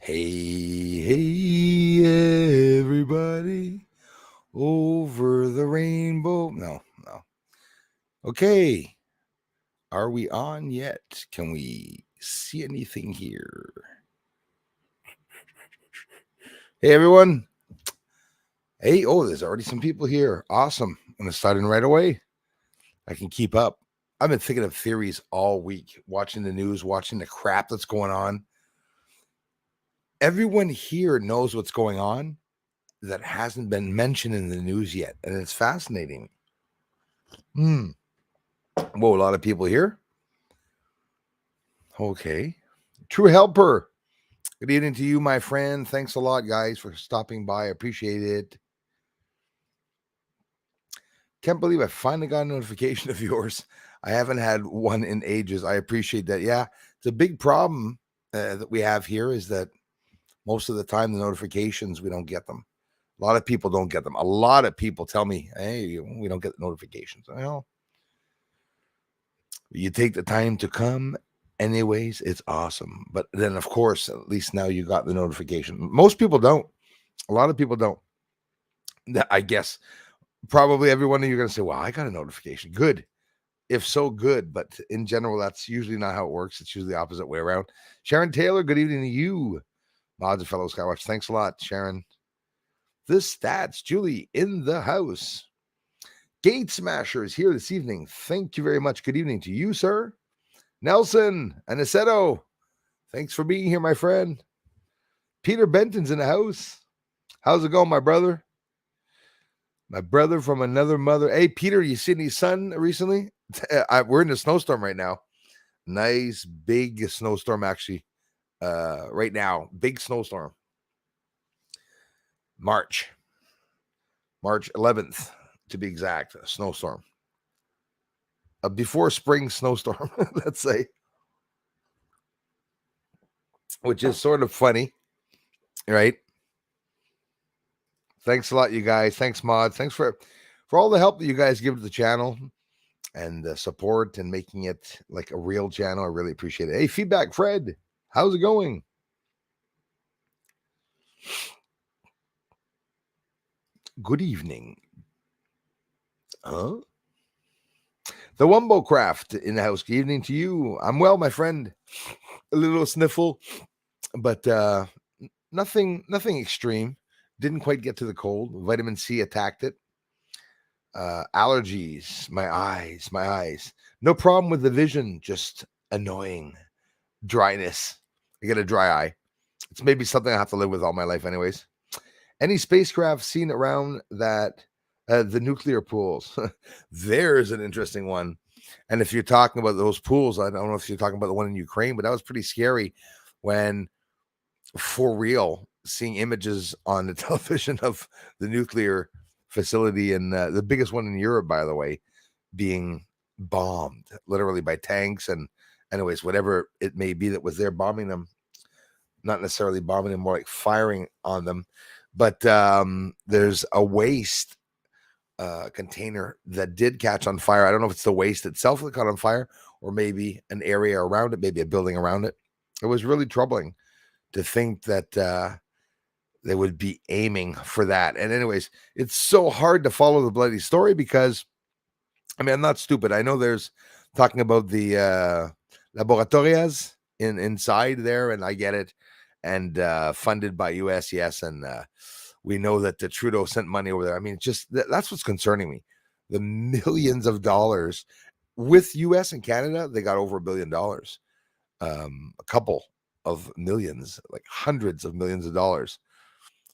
Hey, everybody over the rainbow. No. Okay. Are we on yet? Can we see anything here? Hey, everyone. Hey, there's already some people here. Awesome. I'm going to start in right away. I can keep up. I've been thinking of theories all week, watching the news, watching the crap that's going on. Everyone here knows what's going on that hasn't been mentioned in the news yet, and it's fascinating. Whoa, a lot of people here. Okay. True Helper. Good evening to you, my friend. Thanks a lot, guys, for stopping by. I appreciate it. Can't believe I finally got a notification of yours. I haven't had one in ages. I appreciate that. Yeah, it's a big problem that we have here is that most of the time the notifications, we don't get them. A lot of people don't get them. A lot of people tell me, hey, we don't get the notifications. Well, you take the time to come anyways, it's awesome. But then, of course, at least now you got the notification. Most people don't. A lot of people don't. I guess probably every one of you are going to say, well, I got a notification. Good. If so, good. But in general, that's usually not how it works. It's usually the opposite way around. Sharon Taylor, good evening to you. Mods and fellow Skywatch. Thanks a lot, Sharon. This stats, Julie in the house. Gate Smasher is here this evening. Thank you very much. Good evening to you, sir. Nelson Aniceto, thanks for being here, my friend. Peter Benton's in the house. How's it going, my brother? My brother from another mother. Hey, Peter, you seen his son recently? We're in a snowstorm right now. Nice big snowstorm, actually. Right now, big snowstorm. March 11th, to be exact, a snowstorm. A before spring snowstorm, let's say, which is sort of funny, right? Thanks a lot, you guys. Thanks, Mod. Thanks for all the help that you guys give to the channel and the support and making it like a real channel. I really appreciate it. Hey, Feedback Fred, how's it going? Good evening. Huh? The Wumbo Craft in the house. Good evening to you. I'm well, my friend. A little sniffle, but nothing extreme. Didn't quite get to the cold. Vitamin C attacked it. Allergies, my eyes. No problem with the vision, just annoying. Dryness. I get a dry eye. It's maybe something I have to live with all my life, anyways. Any spacecraft seen around that the nuclear pools? There's an interesting one. And if you're talking about those pools, I don't know if you're talking about the one in Ukraine, but that was pretty scary when, for real, seeing images on the television of the nuclear facility and the biggest one in Europe, by the way, being bombed literally by tanks and anyways, whatever it may be that was there bombing them, not necessarily bombing them, more like firing on them. But there's a waste container that did catch on fire. I don't know if it's the waste itself that caught on fire or maybe an area around it, maybe a building around it. It was really troubling to think that they would be aiming for that. And anyways, it's so hard to follow the bloody story because, I mean, I'm not stupid. I know there's talking about the laboratorias inside there, and I get it. And funded by US, yes. And we know that the Trudeau sent money over there. I mean, it's just that's what's concerning me. The millions of dollars with US and Canada, they got over $1 billion. A couple of millions, like hundreds of millions of dollars.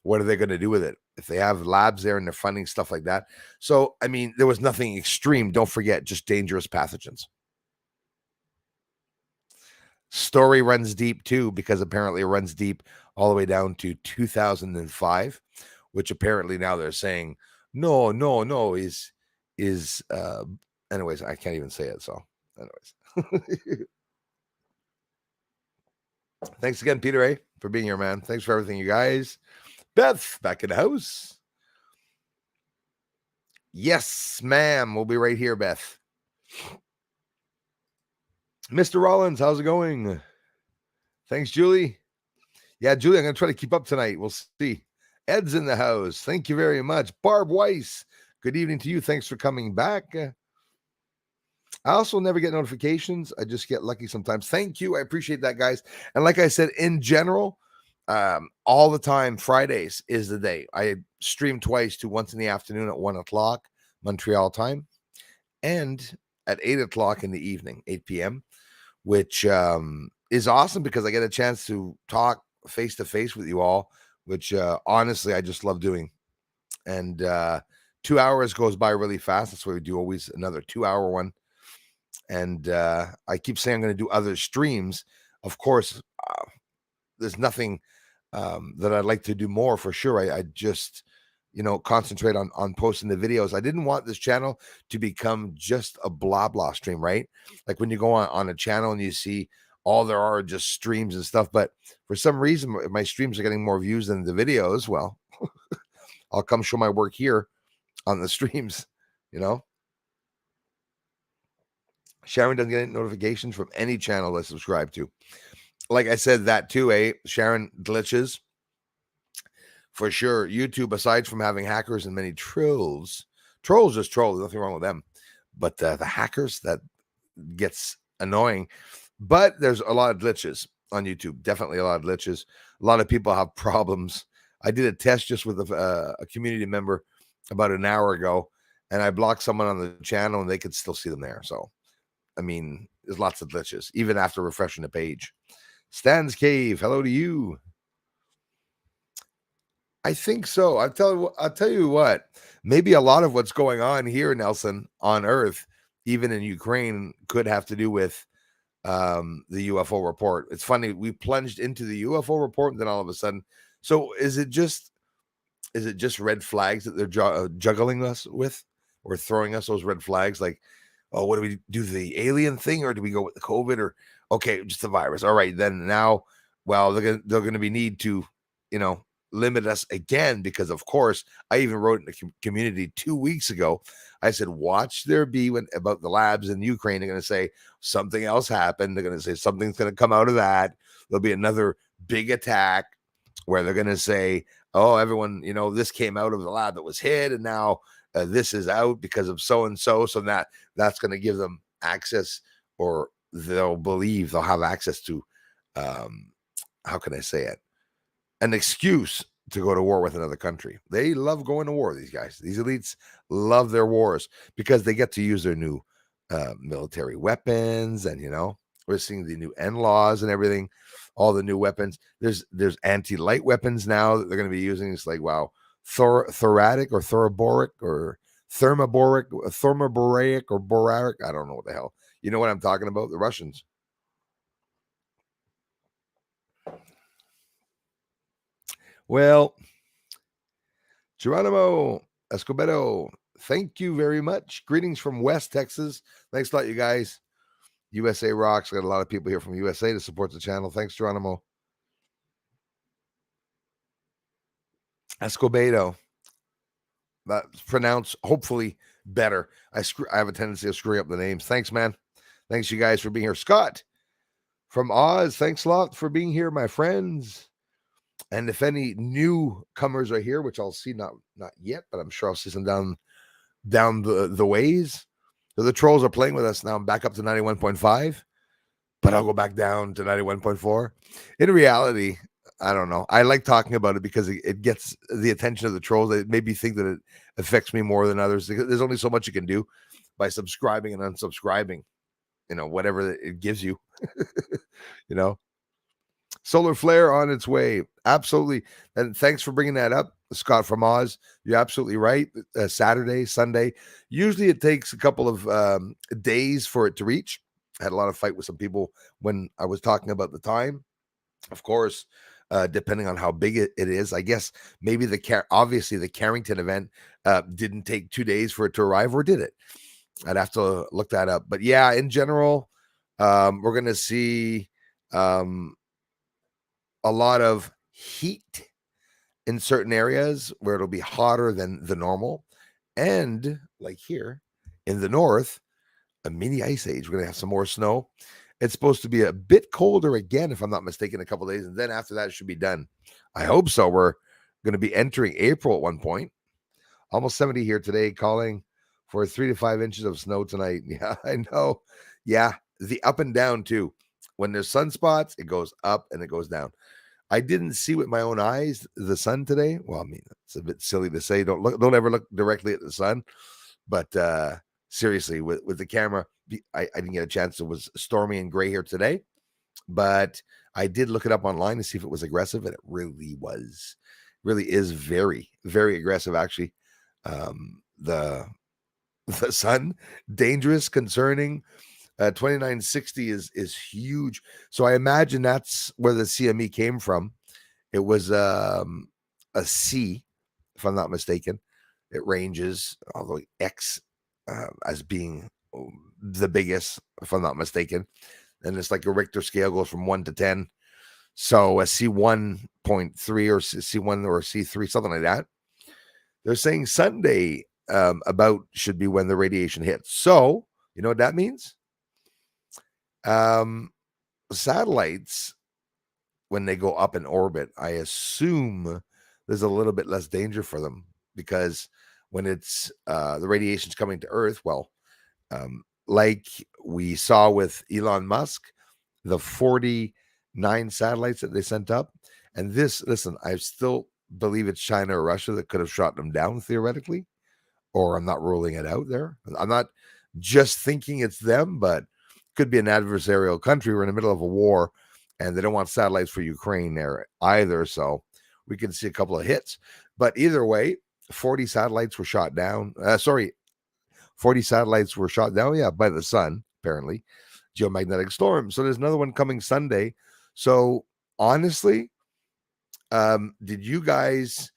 What are they going to do with it? If they have labs there and they're funding stuff like that. So, I mean, there was nothing extreme. Don't forget, just dangerous pathogens. Story runs deep too, because apparently it runs deep all the way down to 2005, which apparently now they're saying no is anyways, I can't even say it. So anyways. Thanks again, Peter A, for being here, man. Thanks for everything, you guys. Beth, back in the house. Yes, ma'am. We'll be right here, Beth. Mr. Rollins, how's it going? Thanks, Julie. Yeah, Julie, I'm going to try to keep up tonight. We'll see. Ed's in the house. Thank you very much. Barb Weiss, good evening to you. Thanks for coming back. I also never get notifications. I just get lucky sometimes. Thank you. I appreciate that, guys. And like I said, in general, all the time, Fridays is the day. I stream twice, to once in the afternoon at 1 o'clock Montreal time, and at 8 o'clock in the evening, 8 p.m., which is awesome because I get a chance to talk face to face with you all, which honestly, I just love doing. And 2 hours goes by really fast. That's why we do always another 2 hour one. And I keep saying I'm going to do other streams. Of course, there's nothing that I'd like to do more for sure. I just, concentrate on posting the videos. I didn't want this channel to become just a blah blah stream, right? Like when you go on a channel and you see all there are just streams and stuff. But for some reason, my streams are getting more views than the videos. Well, I'll come show my work here on the streams, Sharon doesn't get notifications from any channel I subscribe to. Like I said, that too, Sharon, glitches. For sure. YouTube, aside from having hackers and many trolls just troll. There's nothing wrong with them. But the hackers, that gets annoying. But there's a lot of glitches on YouTube. Definitely a lot of glitches. A lot of people have problems. I did a test just with a community member about an hour ago, and I blocked someone on the channel, and they could still see them there. So, I mean, there's lots of glitches, even after refreshing the page. Stan's Cave, hello to you. I think so. I'll tell you what, maybe a lot of what's going on here, Nelson, on Earth, even in Ukraine, could have to do with the UFO report. It's funny, we plunged into the UFO report, and then all of a sudden, so is it just red flags that they're juggling us with, or throwing us those red flags? Like, oh, what do we do, the alien thing, or do we go with the COVID, or okay, just the virus? All right, then now, well, they're going to be need to, limit us again, because of course I even wrote in the community 2 weeks ago. I said, watch there be when about the labs in Ukraine. They're going to say something else happened. They're going to say something's going to come out of that. There'll be another big attack where they're going to say, oh, everyone, this came out of the lab that was hid, and now this is out because of so and so. So that's going to give them access, or they'll believe they'll have access to, how can I say it, an excuse to go to war with another country. They love going to war, these guys. These elites love their wars because they get to use their new military weapons, and we're seeing the new NLAWs and everything, all the new weapons. There's anti-light weapons now that they're going to be using. It's like, wow, thoratic or thoraboric or thermoboric or boraric. I don't know what the hell. You know what I'm talking about? The Russians. Well, Geronimo Escobedo, thank you very much. Greetings from West Texas. Thanks a lot, you guys. USA rocks. Got a lot of people here from USA to support the channel. Thanks, Geronimo. Escobedo. That's pronounced hopefully better. I have a tendency of screwing up the names. Thanks, man. Thanks, you guys, for being here. Scott from Oz, thanks a lot for being here, my friends. And if any newcomers are here, which I'll see, not yet, but I'm sure I'll see some down the ways. So the trolls are playing with us now. I'm back up to 91.5, but I'll go back down to 91.4. In reality, I don't know. I like talking about it because it gets the attention of the trolls. It made me think that it affects me more than others. There's only so much you can do by subscribing and unsubscribing, whatever it gives you, Solar flare on its way. Absolutely. And thanks for bringing that up, Scott from Oz. You're absolutely right. Saturday, Sunday. Usually it takes a couple of days for it to reach. I had a lot of fight with some people when I was talking about the time. Of course, depending on how big it is. I guess maybe obviously the Carrington event didn't take 2 days for it to arrive, or did it? I'd have to look that up. But yeah, in general, we're going to see a lot of heat in certain areas where it'll be hotter than the normal. And like here in the north, a mini ice age. We're going to have some more snow. It's supposed to be a bit colder again, if I'm not mistaken, a couple days, and then after that it should be done. I hope so. We're going to be entering April at one point. Almost 70 here today, calling for 3 to 5 inches of snow tonight. Yeah, I know. Yeah, the up and down too. When there's sunspots, it goes up and it goes down. I didn't see with my own eyes the sun today. Well, I mean, it's a bit silly to say. Don't ever look directly at the sun. But seriously, with the camera, I didn't get a chance. It was stormy and gray here today, but I did look it up online to see if it was aggressive, and it really was. Really is very, very aggressive. Actually, the the sun, dangerous, concerning. 2960 is huge. So I imagine that's where the CME came from. It was a C, if I'm not mistaken. It ranges, although X as being the biggest, if I'm not mistaken. And it's like a Richter scale goes from 1 to 10. So a C1.3 or C1 or C3, something like that. They're saying Sunday about should be when the radiation hits. So, you know what that means? Satellites, when they go up in orbit, I assume there's a little bit less danger for them, because when it's the radiation's coming to Earth, well, like we saw with Elon Musk, the 49 satellites that they sent up, and listen, I still believe it's China or Russia that could have shot them down theoretically, or I'm not ruling it out there. I'm not just thinking it's them, but could be an adversarial country. We're in the middle of a war, and they don't want satellites for Ukraine there either. So we can see a couple of hits. But either way, 40 satellites were shot down. 40 satellites were shot down, yeah, by the sun, apparently. Geomagnetic storm. So there's another one coming Sunday. So honestly, did you guys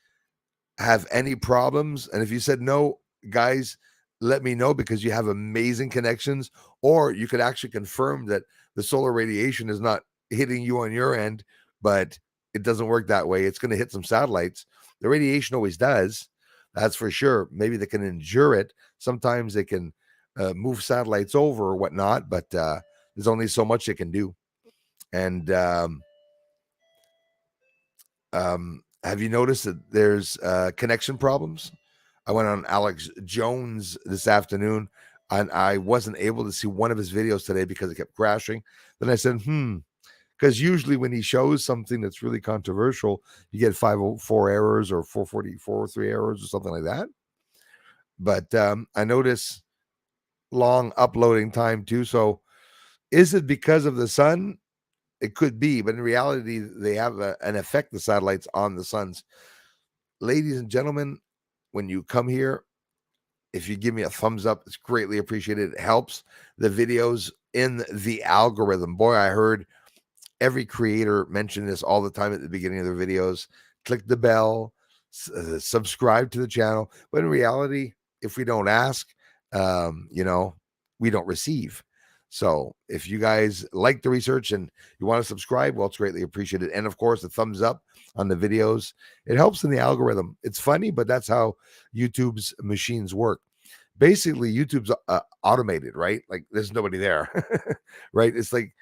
have any problems? And if you said no, guys, let me know, because you have amazing connections, or you could actually confirm that the solar radiation is not hitting you on your end, but it doesn't work that way. It's going to hit some satellites. The radiation always does. That's for sure. Maybe they can endure it. Sometimes they can move satellites over or whatnot, but there's only so much they can do. And have you noticed that there's connection problems? I went on Alex Jones this afternoon, and I wasn't able to see one of his videos today because it kept crashing. Then I said, because usually when he shows something that's really controversial, you get 504 errors or 443 errors or something like that. But I notice long uploading time too. So is it because of the sun? It could be, but in reality, they have an effect, the satellites, on the suns. Ladies and gentlemen, when you come here, if you give me a thumbs up, it's greatly appreciated. It helps the videos in the algorithm. Boy, I heard every creator mention this all the time at the beginning of their videos. Click the bell, subscribe to the channel. But in reality, if we don't ask, we don't receive. So if you guys like the research and you want to subscribe, well, it's greatly appreciated. And of course, the thumbs up on the videos. It helps in the algorithm. It's funny, but that's how YouTube's machines work. Basically, YouTube's automated, right? Like there's nobody there, right? It's like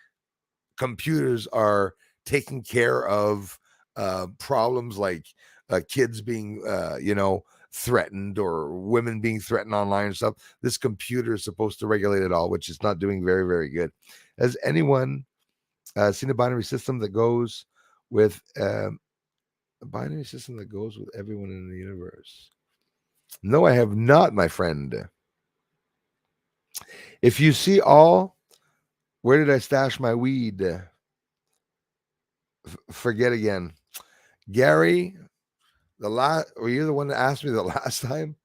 computers are taking care of problems like kids being, threatened, or women being threatened online and stuff. This computer is supposed to regulate it all, which is not doing very, very good. Has anyone seen a binary system that goes with a binary system that goes with everyone in the universe? No, I have not, my friend. If you see all, where did I stash my weed? Forget again. Gary, were you the one that asked me the last time?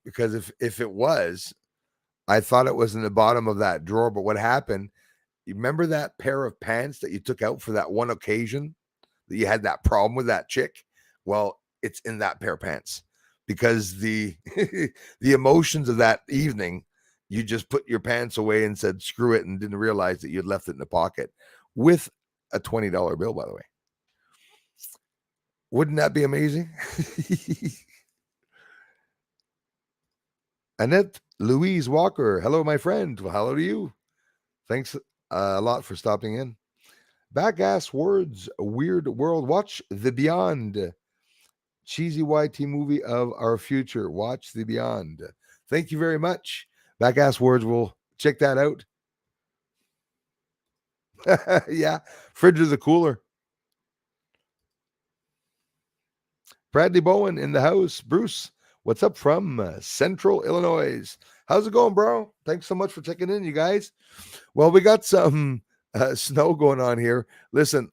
Because if it was, I thought it was in the bottom of that drawer. But what happened? You remember that pair of pants that you took out for that one occasion that you had that problem with that chick? Well, it's in that pair of pants, because the the emotions of that evening, you just put your pants away and said screw it, and didn't realize that you'd left it in the pocket with a $20 bill, by the way. Wouldn't that be amazing? Annette Louise Walker. Hello, my friend. Well, hello to you. Thanks. a lot for stopping in. Back ass words, weird world. Watch The Beyond, cheesy YT movie of our future. Watch The Beyond. Thank you very much. Back ass words. We'll check that out. Yeah, fridge is a cooler. Bradley Bowen in the house. Bruce, what's up from Central Illinois? How's it going, bro? Thanks so much for checking in, you guys. Well, we got some snow going on here. Listen,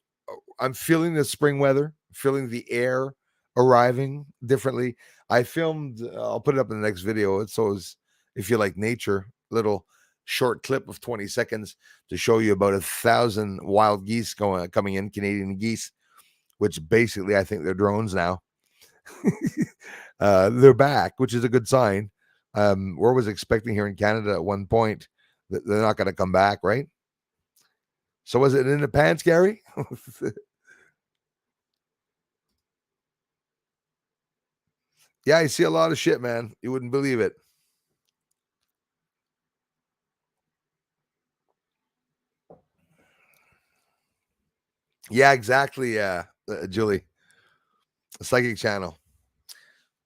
I'm feeling the spring weather, feeling the air arriving differently. I filmed, I'll put it up in the next video. It's always, if you like nature, little short clip of 20 seconds to show you about 1,000 wild geese coming in, Canadian geese, which basically I think they're drones now. They're back, which is a good sign. We're always expecting here in Canada at one point that they're not going to come back, right? So was it in the pants, Gary? Yeah, I see a lot of shit, man. You wouldn't believe it. Yeah, exactly. Julie, psychic channel.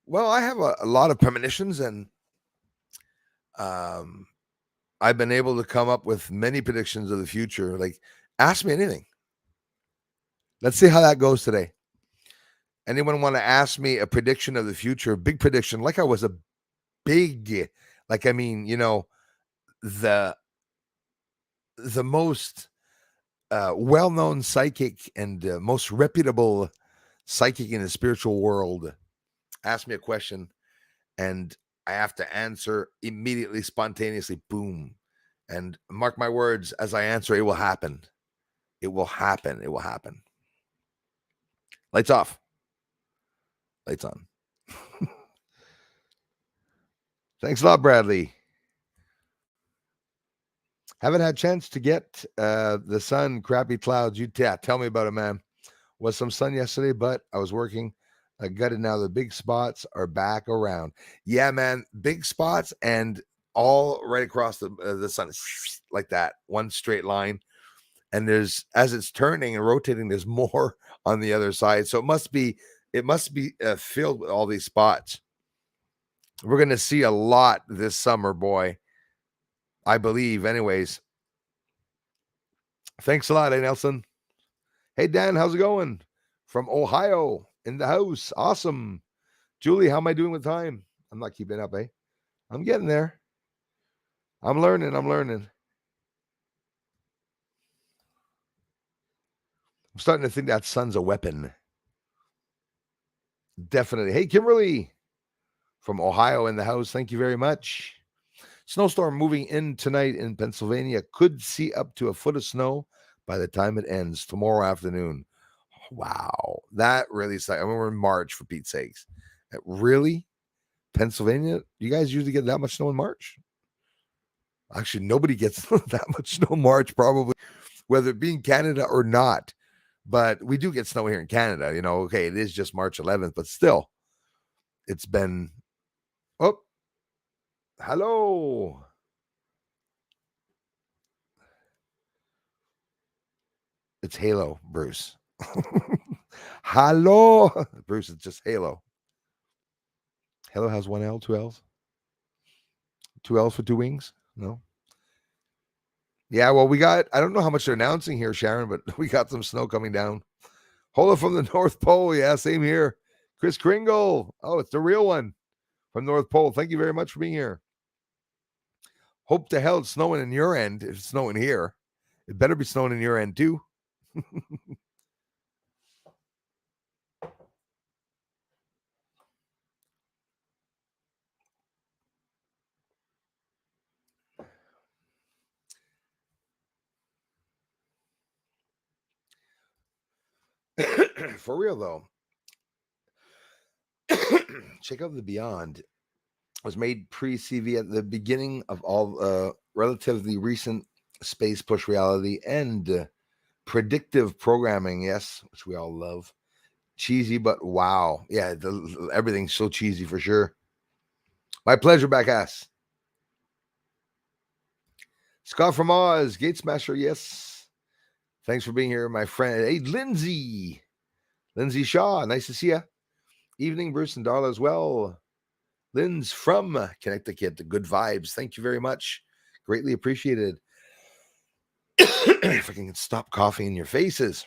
Well, I have a lot of premonitions, and um, I've been able to come up with many predictions of the future. Like, ask me anything. Let's see how that goes today. Anyone want to ask me a prediction of the future? Big prediction, like I was a big, like I mean, the the most well-known psychic and most reputable psychic in the spiritual world. Ask me a question, and I have to answer immediately, spontaneously. Boom. And mark my words, as I answer, it will happen. It will happen. It will happen. Lights off. Lights on. Thanks a lot, Bradley. Haven't had a chance to get the sun, crappy clouds. Tell me about it, man. Was some sun yesterday, but I was working. I got it now. The big spots are back around. Yeah, man. Big spots and all right across the sun, like that, one straight line. And there's, as it's turning and rotating, there's more on the other side. So it must be filled with all these spots. We're gonna see a lot this summer, boy. I believe, anyways. Thanks a lot, Nelson. Hey, Dan, how's it going? From Ohio in the house. Awesome. Julie, how am I doing with time? I'm not keeping up, eh? I'm getting there. I'm learning. I'm learning. I'm starting to think that sun's a weapon. Definitely. Hey, Kimberly from Ohio in the house. Thank you very much. Snowstorm moving in tonight in Pennsylvania. Could see up to a foot of snow by the time it ends tomorrow afternoon. Wow. That really sucks. I mean, we're in March, for Pete's sakes. Really? Pennsylvania? You guys usually get that much snow in March? Actually, nobody gets that much snow in March, probably, whether it be in Canada or not. But we do get snow here in Canada. Okay, it is just March 11th, but still, it's been. Oh, hello. It's Halo, Bruce. Hello. Bruce, it's just Halo. Halo has one L, two L's. Two L's for two wings? No. Yeah, well, I don't know how much they're announcing here, Sharon, but we got some snow coming down. Hold it from the North Pole. Yeah, same here. Chris Kringle. Oh, it's the real one from North Pole. Thank you very much for being here. Hope to hell it's snowing in your end. If it's snowing here, it better be snowing in your end too. For real though, check out The Beyond. It was made pre-CV at the beginning of all relatively recent space push reality and predictive programming. Yes, which we all love. Cheesy, but wow, yeah, everything's so cheesy for sure. My pleasure, back ass. Scott from Oz, Gate Smasher, yes. Thanks for being here, my friend. Hey, Lindsay Shaw, nice to see you. Evening, Bruce and Darla as well. Lynn's from Connecticut, good vibes. Thank you very much. Greatly appreciated. If I can stop coughing in your faces.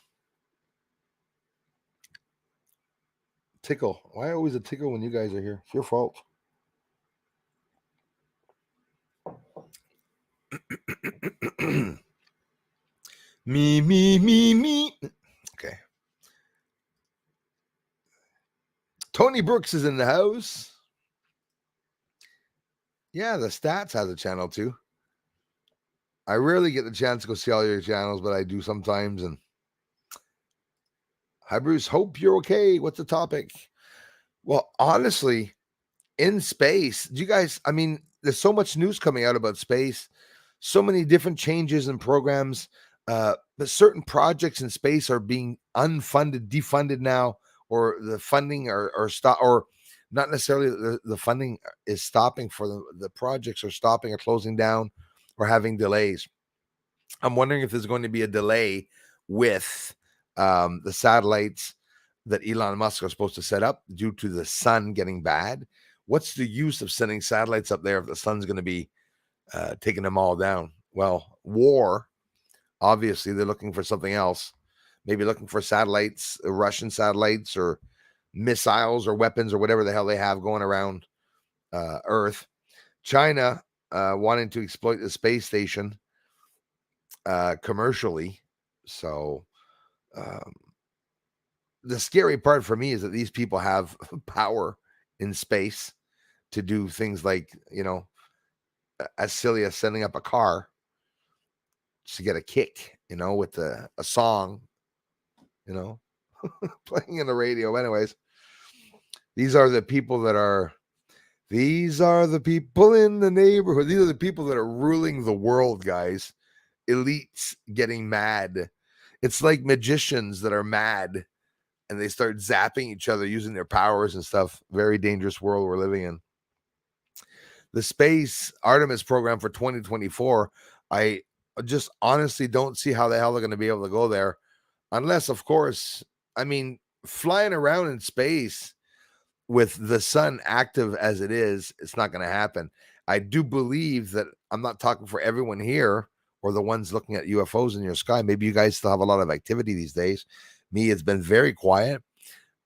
Tickle. Why always a tickle when you guys are here? It's your fault. Me. Okay. Tony Brooks is in the house. Yeah, the Stats has a channel too. I rarely get the chance to go see all your channels, but I do sometimes. And hi, Bruce. Hope you're okay. What's the topic? Well, honestly, in space, do you guys, I mean, there's so much news coming out about space, so many different changes and programs. But certain projects in space are being unfunded, defunded now, or the funding or stop, or not necessarily the funding is stopping for the projects are stopping or closing down or having delays. I'm wondering if there's going to be a delay with the satellites that Elon Musk is supposed to set up due to the sun getting bad. What's the use of sending satellites up there if the sun's going to be taking them all down? Well, war, obviously, they're looking for something else. Maybe looking for satellites, Russian satellites or missiles or weapons or whatever the hell they have going around Earth. China wanting to exploit the space station commercially. So the scary part for me is that these people have power in space to do things like, as silly as sending up a car just to get a kick, with a song, playing in the radio. Anyways, these are the people in the neighborhood. These are the people that are ruling the world, guys. Elites getting mad. It's like magicians that are mad and they start zapping each other using their powers and stuff. Very dangerous world we're living in. The space Artemis program for 2024, I just honestly don't see how the hell they're going to be able to go there unless, of course, I mean, flying around in space with the sun active as it is, it's not going to happen. I do believe that I'm not talking for everyone here or the ones looking at UFOs in your sky. Maybe you guys still have a lot of activity these days. Me, it's been very quiet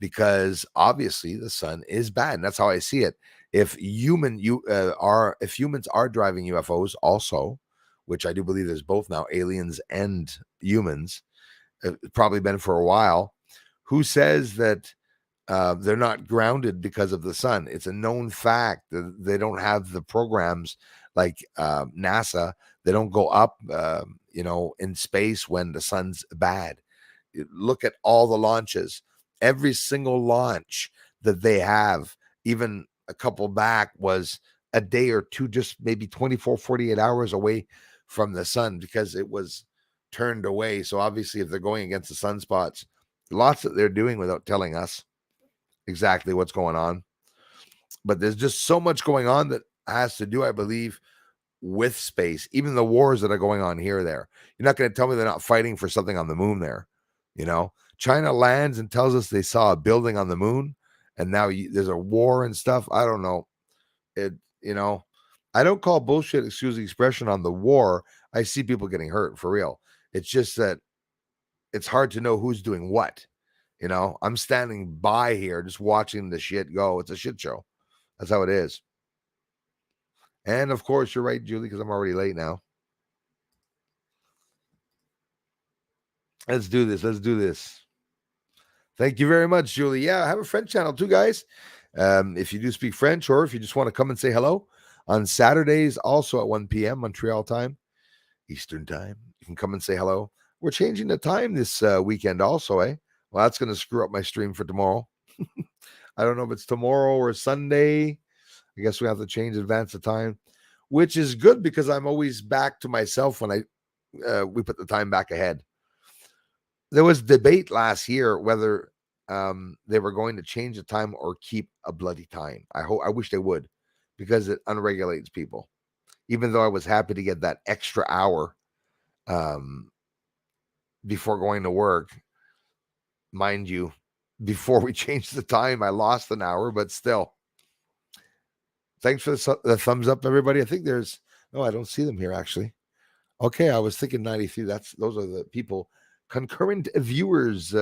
because obviously the sun is bad. And that's how I see it. If humans are driving UFOs also, which I do believe there's both now, aliens and humans, it's probably been for a while. Who says that they're not grounded because of the sun? It's a known fact that they don't have the programs like NASA. They don't go up, in space when the sun's bad. Look at all the launches. Every single launch that they have, even a couple back, was a day or two, just maybe 24, 48 hours away from the sun because it was turned away. So obviously, if they're going against the sunspots, lots that they're doing without telling us exactly what's going on. But there's just so much going on that has to do, I believe, with space. Even the wars that are going on here or there. You're not going to tell me they're not fighting for something on the moon there. China lands and tells us they saw a building on the moon and now there's a war and stuff. I don't know. I don't call bullshit, excuse the expression, on the war. I see people getting hurt for real. It's just that it's hard to know who's doing what. I'm standing by here just watching the shit go. It's a shit show. That's how it is. And of course, you're right, Julie, because I'm already late now. Let's do this. Thank you very much, Julie. Yeah, I have a French channel too, guys. If you do speak French or if you just want to come and say hello on Saturdays, also at 1 p.m. Montreal time, Eastern time, you can come and say hello. We're changing the time this weekend also, eh? Well, that's going to screw up my stream for tomorrow. I don't know if it's tomorrow or Sunday. I guess we have to change advance the time, which is good because I'm always back to myself when we put the time back ahead. There was debate last year whether they were going to change the time or keep a bloody time. I wish they would, because it unregulates people. even though I was happy to get that extra hour um, before going to work. Mind you, before we changed the time, I lost an hour, but still. Thanks for the thumbs up, everybody. I think there's, no, I don't see them here actually. Okay, I was thinking 93. Those are the people, concurrent viewers.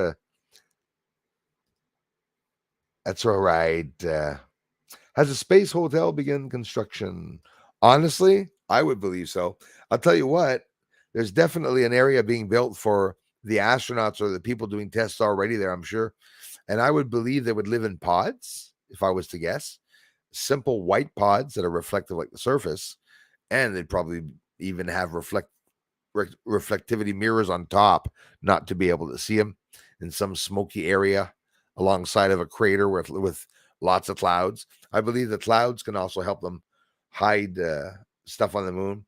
That's all right. Has a space hotel begun construction? Honestly, I would believe so. I'll tell you what, there's definitely an area being built for the astronauts or the people doing tests already there, I'm sure. And I would believe they would live in pods, if I was to guess. Simple white pods that are reflective like the surface. And they'd probably even have reflectivity mirrors on top, not to be able to see them in some smoky area alongside of a crater with lots of clouds. I believe the clouds can also help them hide stuff on the moon.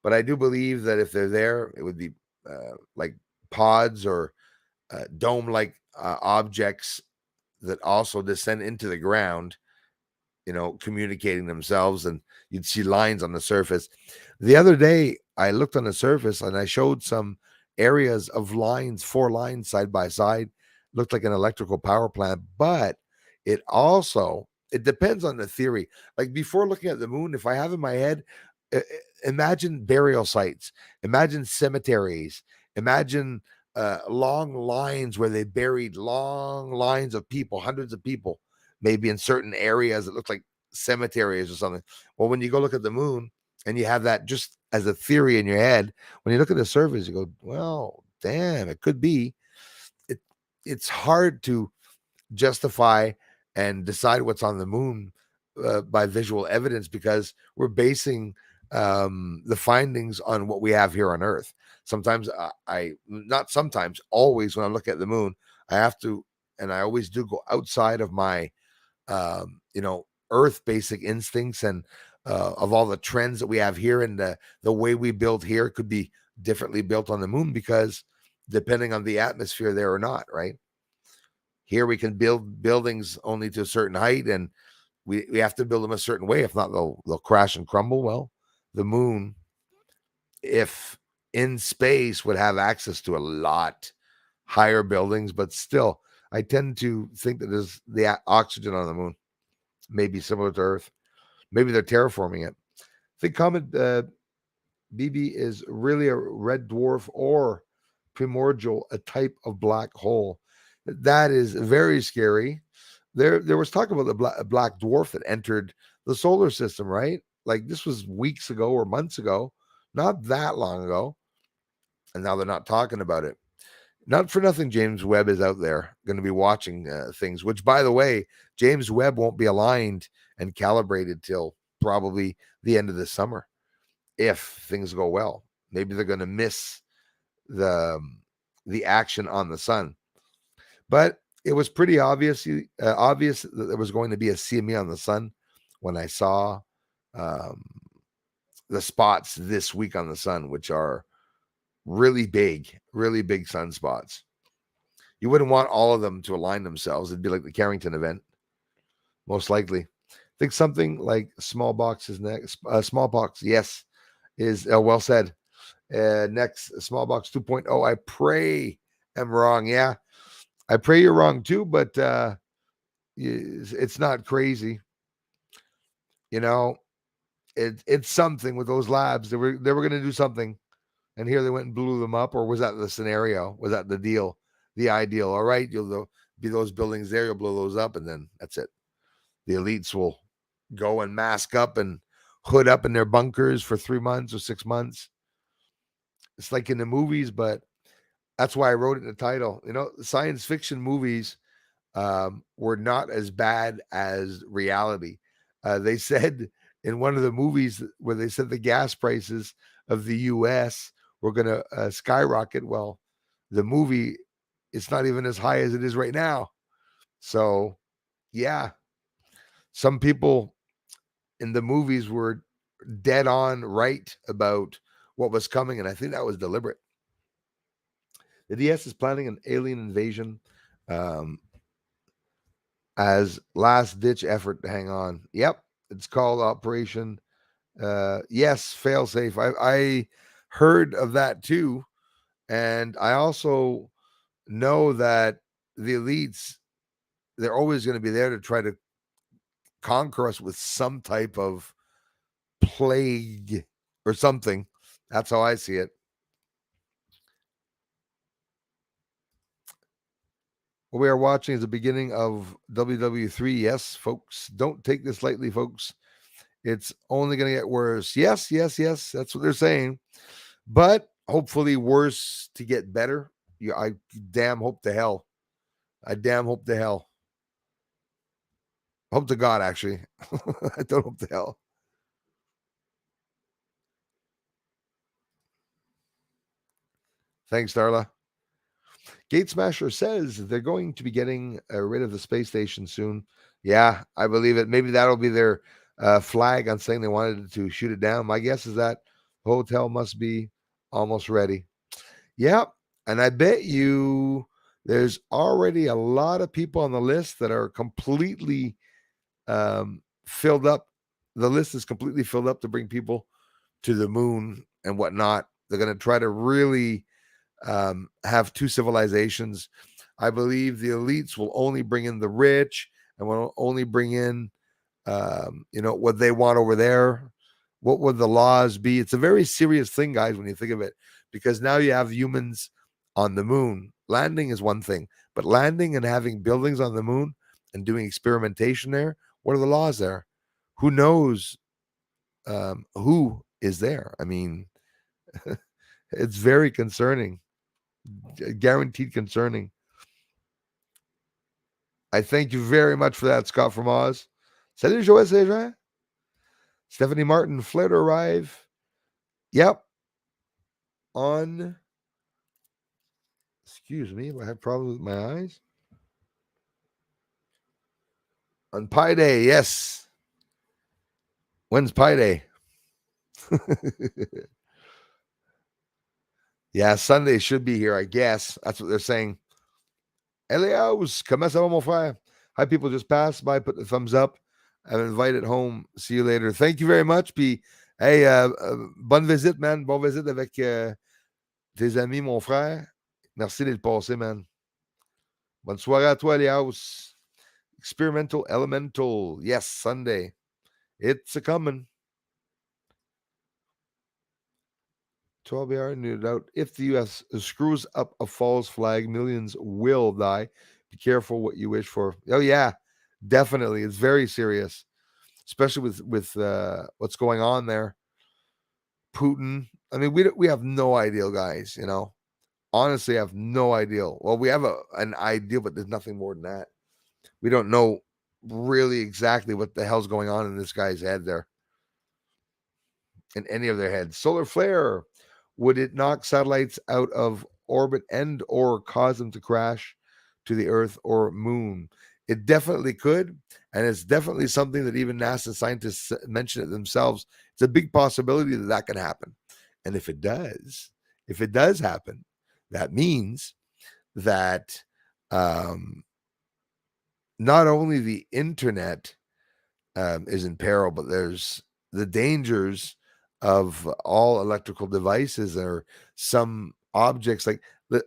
But I do believe that if they're there, it would be like pods or dome-like objects that also descend into the ground, communicating themselves, and you'd see lines on the surface. The other day, I looked on the surface and I showed some areas of lines, 4 lines side by side, looked like an electrical power plant, but it depends on the theory. Like before looking at the moon, if I have in my head, imagine burial sites, imagine cemeteries, imagine long lines where they buried long lines of people, hundreds of people, maybe in certain areas that look like cemeteries or something. Well, when you go look at the moon and you have that just as a theory in your head, when you look at the surface, you go, well, damn, it could be. It it's hard to justify and decide what's on the moon by visual evidence because we're basing the findings on what we have here on Earth. Sometimes not sometimes, always when I look at the moon, I have to, and I always do go outside of my Earth basic instincts and of all the trends that we have here, and the way we build here could be differently built on the moon because depending on the atmosphere there or not, right? Here we can build buildings only to a certain height, and we have to build them a certain way. If not, they'll crash and crumble. Well, the moon, if in space, would have access to a lot higher buildings, but still, I tend to think that there's the oxygen on the moon, maybe similar to Earth. Maybe they're terraforming it. I think Comet BB is really a red dwarf or primordial, a type of black hole. That is very scary. There was talk about the black dwarf that entered the solar system, right? Like this was weeks ago or months ago, not that long ago, and now they're not talking about it. Not for nothing, James Webb is out there going to be watching things, which, by the way, James Webb won't be aligned and calibrated till probably the end of the summer if things go well. Maybe they're going to miss the the action on the sun. But it was pretty obvious that there was going to be a CME on the sun when I saw um, the spots this week on the sun, which are really big sunspots. You wouldn't want all of them to align themselves. It'd be like the Carrington event, most likely. I think something like smallpox is next. Smallpox, yes, is well said. Next, smallpox 2.0. I pray I'm wrong. Yeah, I pray you're wrong too, but it's not crazy. You know, it's something with those labs. They were going to do something, and here they went and blew them up. Or was that the scenario? Was that the deal? The ideal? All right, you'll be those buildings there. You'll blow those up, and then that's it. The elites will go and mask up and hood up in their bunkers for 3 months or 6 months. It's like in the movies, but that's why I wrote it in the title. Science fiction movies were not as bad as reality. They said in one of the movies where they said the gas prices of the U.S. were going to skyrocket. Well, the movie, it's not even as high as it is right now. So, yeah, some people in the movies were dead on right about what was coming, and I think that was deliberate. The DS is planning an alien invasion um, as last ditch effort to hang on. Yep, it's called Operation Yes, fail safe. I heard of that too, and I also know that the elites, they're always going to be there to try to conquer us with some type of plague or something. That's how I see it. What we are watching is the beginning of WW3. Yes, folks, don't take this lightly, folks. It's only going to get worse. Yes, yes, yes. That's what they're saying. But hopefully, worse to get better. Yeah, I damn hope to hell. I damn hope to hell. Hope to God, actually. I don't hope to hell. Thanks, Darla. Gate Smasher says they're going to be getting rid of the space station soon. Yeah, I believe it. Maybe that'll be their flag on saying they wanted to shoot it down. My guess is that the hotel must be almost ready. Yep. And I bet you there's already a lot of people on the list that are completely filled up. The list is completely filled up to bring people to the moon and whatnot. They're going to try to really have two civilizations. I believe the elites will only bring in the rich and will only bring in, what they want over there. What would the laws be? It's a very serious thing, guys, when you think of it, because now you have humans on the moon. Landing is one thing, but landing and having buildings on the moon and doing experimentation there, what are the laws there? Who knows who is there? I mean, it's very concerning, guaranteed concerning. I thank you very much for that, Scott from Oz. Salut, Joël Saint-Jean. Stephanie Martin, Flair to arrive. Yep. On, excuse me, I have problems with my eyes. On Pi Day, yes. When's Pi Day? Yeah, Sunday should be here, I guess. That's what they're saying. Elios, comment ça va, mon frère? Hi, people just passed by, put the thumbs up. I'm invited home. See you later. Thank you very much. Puis, hey, bonne visite, man. Bonne visite avec tes amis, mon frère. Merci d'être passé, man. Bonne soirée à toi, Elias. Experimental Elemental. Yes, Sunday. It's a coming. 12 hour needed out. If the U.S. screws up a false flag, millions will die. Be careful what you wish for. Oh, yeah, definitely. It's very serious, especially with what's going on there. Putin. I mean, we have no idea, guys. Honestly, I have no idea. Well, we have an idea, but there's nothing more than that. We don't know really exactly what the hell's going on in this guy's head there, in any of their heads. Solar flare. Would it knock satellites out of orbit and or cause them to crash to the Earth or moon? It definitely could, and it's definitely something that even NASA scientists mention it themselves. It's a big possibility that that can happen. And if it does happen, that means that not only the internet is in peril, but there's the dangers of all electrical devices or some objects. Like,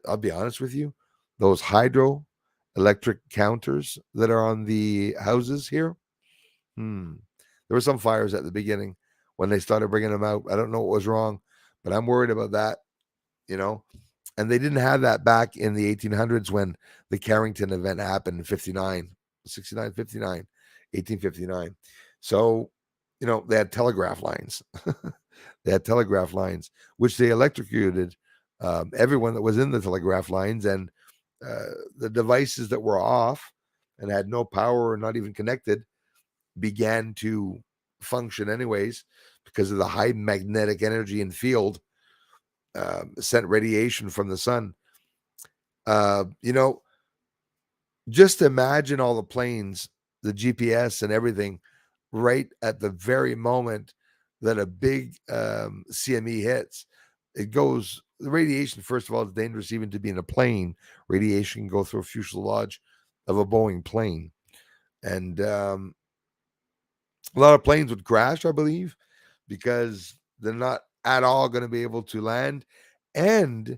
I'll be honest with you, those hydro electric counters that are on the houses here. There were some fires at the beginning when they started bringing them out. I don't know what was wrong, but I'm worried about that. You know, and they didn't have that back in the 1800s when the Carrington event happened in 59, 69, 59, 1859. So, they had telegraph lines. They had telegraph lines, which they electrocuted everyone that was in the telegraph lines, and the devices that were off and had no power or not even connected began to function anyways because of the high magnetic energy and field sent radiation from the sun. Uh, you know, just imagine all the planes, the GPS and everything, right at the very moment that a big CME hits. It goes, the radiation, first of all, is dangerous even to be in a plane. Radiation can go through a fuselage of a Boeing plane. And a lot of planes would crash, I believe, because they're not at all going to be able to land, and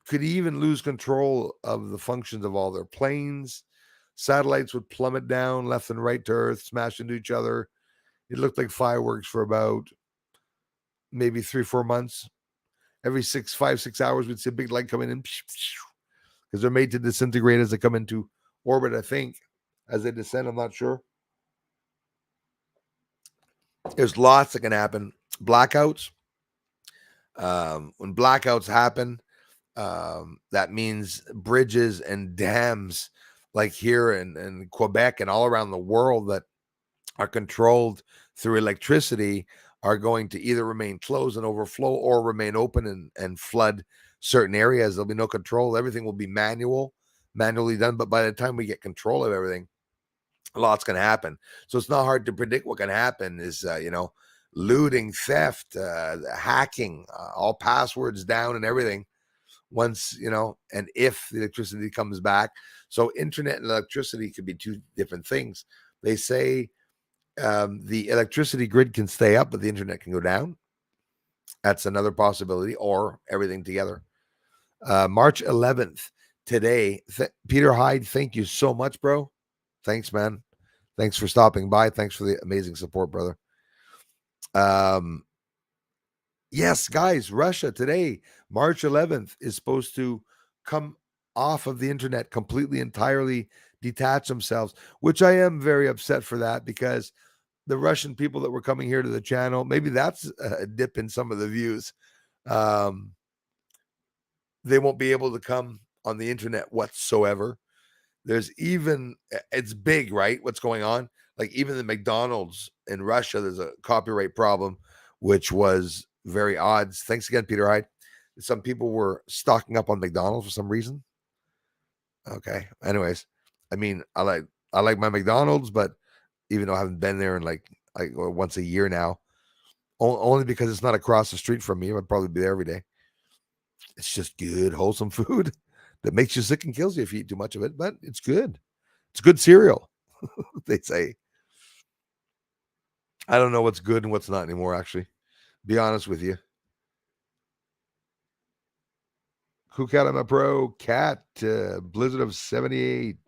could even lose control of the functions of all their planes. Satellites would plummet down left and right to Earth, smash into each other. It looked like fireworks for about maybe 3-4 months. Every 5-6 hours, we'd see a big light coming in because they're made to disintegrate as they come into orbit, I think. As they descend, I'm not sure. There's lots that can happen. Blackouts. When blackouts happen, that means bridges and dams, like here in Quebec and all around the world, that are controlled through electricity, are going to either remain closed and overflow or remain open and flood certain areas. There'll be no control. Everything will be manually done. But by the time we get control of everything, a lot's going to happen. So it's not hard to predict what can happen is, looting, theft, hacking, all passwords down and everything once, and if the electricity comes back. So internet and electricity could be two different things. They say the electricity grid can stay up, but the internet can go down. That's another possibility, or everything together. March 11th, today. Peter Hyde, thank you so much, bro. Thanks, man. Thanks for stopping by. Thanks for the amazing support, brother. Yes, guys, Russia today, March 11th, is supposed to come off of the internet completely, entirely detach themselves, which I am very upset for that, because the Russian people that were coming here to the channel, maybe that's a dip in some of the views. They won't be able to come on the internet whatsoever. There's even, it's big, right? What's going on? Like even the McDonald's in Russia, there's a copyright problem, which was very odd. Thanks again, Peter Hyde. Some people were stocking up on McDonald's for some reason. Okay. Anyways, I mean, I like my McDonald's, but even though I haven't been there in like once a year now, only because it's not across the street from me, I'd probably be there every day. It's just good, wholesome food that makes you sick and kills you if you eat too much of it, but it's good. It's good cereal, they say. I don't know what's good and what's not anymore, actually. Be honest with you. Who Cat, I'm a pro. Cat, Blizzard of 78.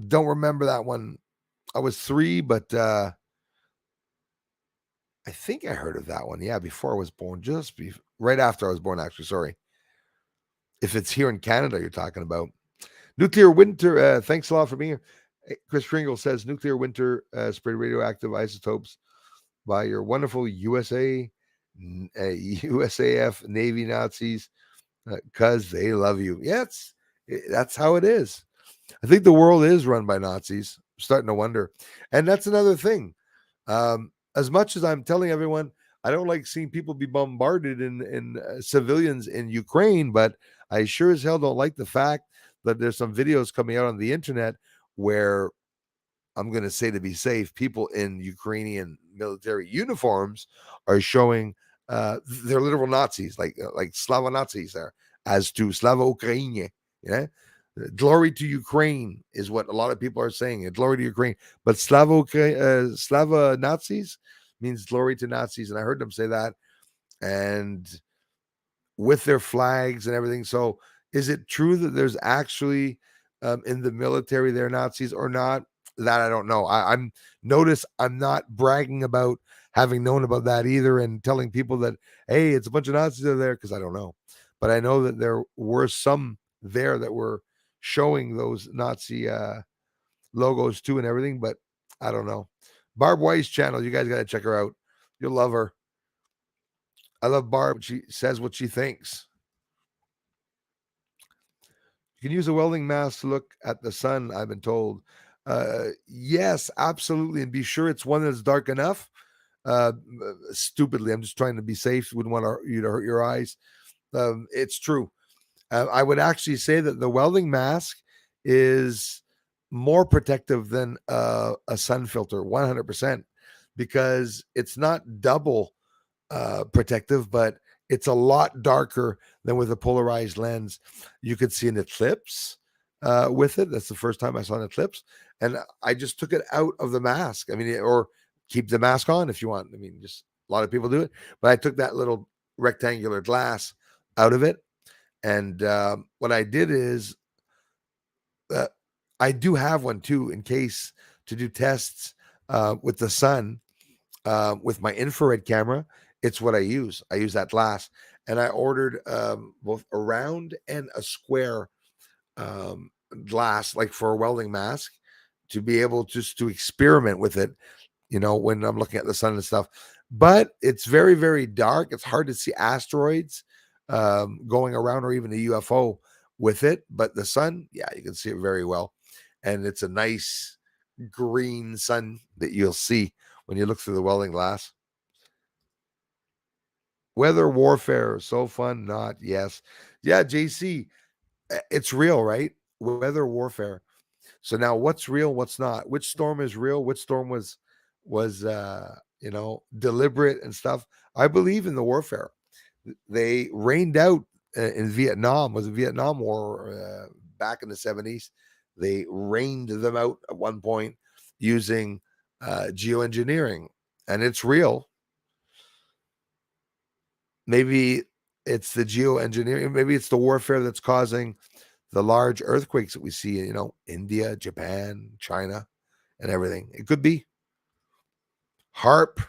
Don't remember that one. I was 3, but I think I heard of that one. Yeah, before I was born, right after I was born, actually. Sorry. If it's here in Canada, you're talking about. Nuclear winter. Thanks a lot for being here. Chris Pringle says nuclear winter sprayed radioactive isotopes by your wonderful USAF Navy Nazis because they love you. Yeah, that's how it is. I think the world is run by Nazis. I'm starting to wonder. And that's another thing. As much as I'm telling everyone, I don't like seeing people be bombarded in civilians in Ukraine, but I sure as hell don't like the fact that there's some videos coming out on the internet where, I'm going to say to be safe, people in Ukrainian military uniforms are showing they're literal Nazis, like Slava Nazis there, as to Slava Ukraine. Yeah. Glory to Ukraine is what a lot of people are saying. Glory to Ukraine. But Slava Nazis means glory to Nazis. And I heard them say that. And with their flags and everything. So is it true that there's actually in the military they're Nazis or not? That I don't know. I'm not bragging about having known about that either and telling people that, hey, it's a bunch of Nazis are there, because I don't know. But I know that there were some there that were showing those Nazi logos too and everything, but I don't know. Barb White's channel, you guys got to check her out. You'll love her. I love Barb. She says what she thinks. You can use a welding mask to look at the sun, I've been told. Yes, absolutely. And be sure it's one that's dark enough. Stupidly, I'm just trying to be safe. Wouldn't want you to hurt your eyes. It's true. I would actually say that the welding mask is more protective than a sun filter, 100%, because it's not double protective, but it's a lot darker than with a polarized lens. You could see an eclipse with it. That's the first time I saw an eclipse, and I just took it out of the mask. I mean, or keep the mask on if you want. I mean, just a lot of people do it, but I took that little rectangular glass out of it, and what I did is uh, I do have one too in case to do tests with the sun with my infrared camera. It's what I use. I use that glass, and I ordered both a round and a square glass, like for a welding mask, to be able just to experiment with it. When I'm looking at the sun and stuff. But it's very, very dark. It's hard to see asteroids going around, or even a UFO with it. But the sun, yeah, you can see it very well, and it's a nice green sun that you'll see when you look through the welding glass. Weather warfare, so fun, not yes. Yeah, JC, it's real, right? Weather warfare. So now what's real, what's not? Which storm is real? Which storm was deliberate and stuff? I believe in the warfare. They rained out in Vietnam, was the Vietnam War back in the 70s. They rained them out at one point using geoengineering, and it's real. Maybe it's the geoengineering, maybe it's the warfare that's causing the large earthquakes that we see in India, Japan, China, and everything. It could be HARP,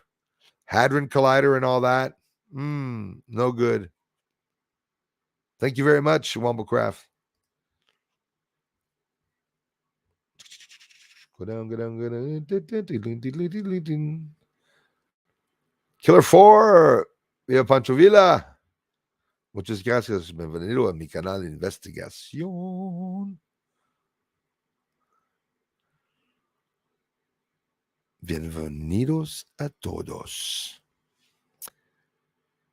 Hadron Collider, and all that. No good. Thank you very much, Womblecraft. Go down, go down, go down. Killer 4, via Pancho Villa. Muchas gracias. Bienvenido a mi canal de investigación. Bienvenidos a todos.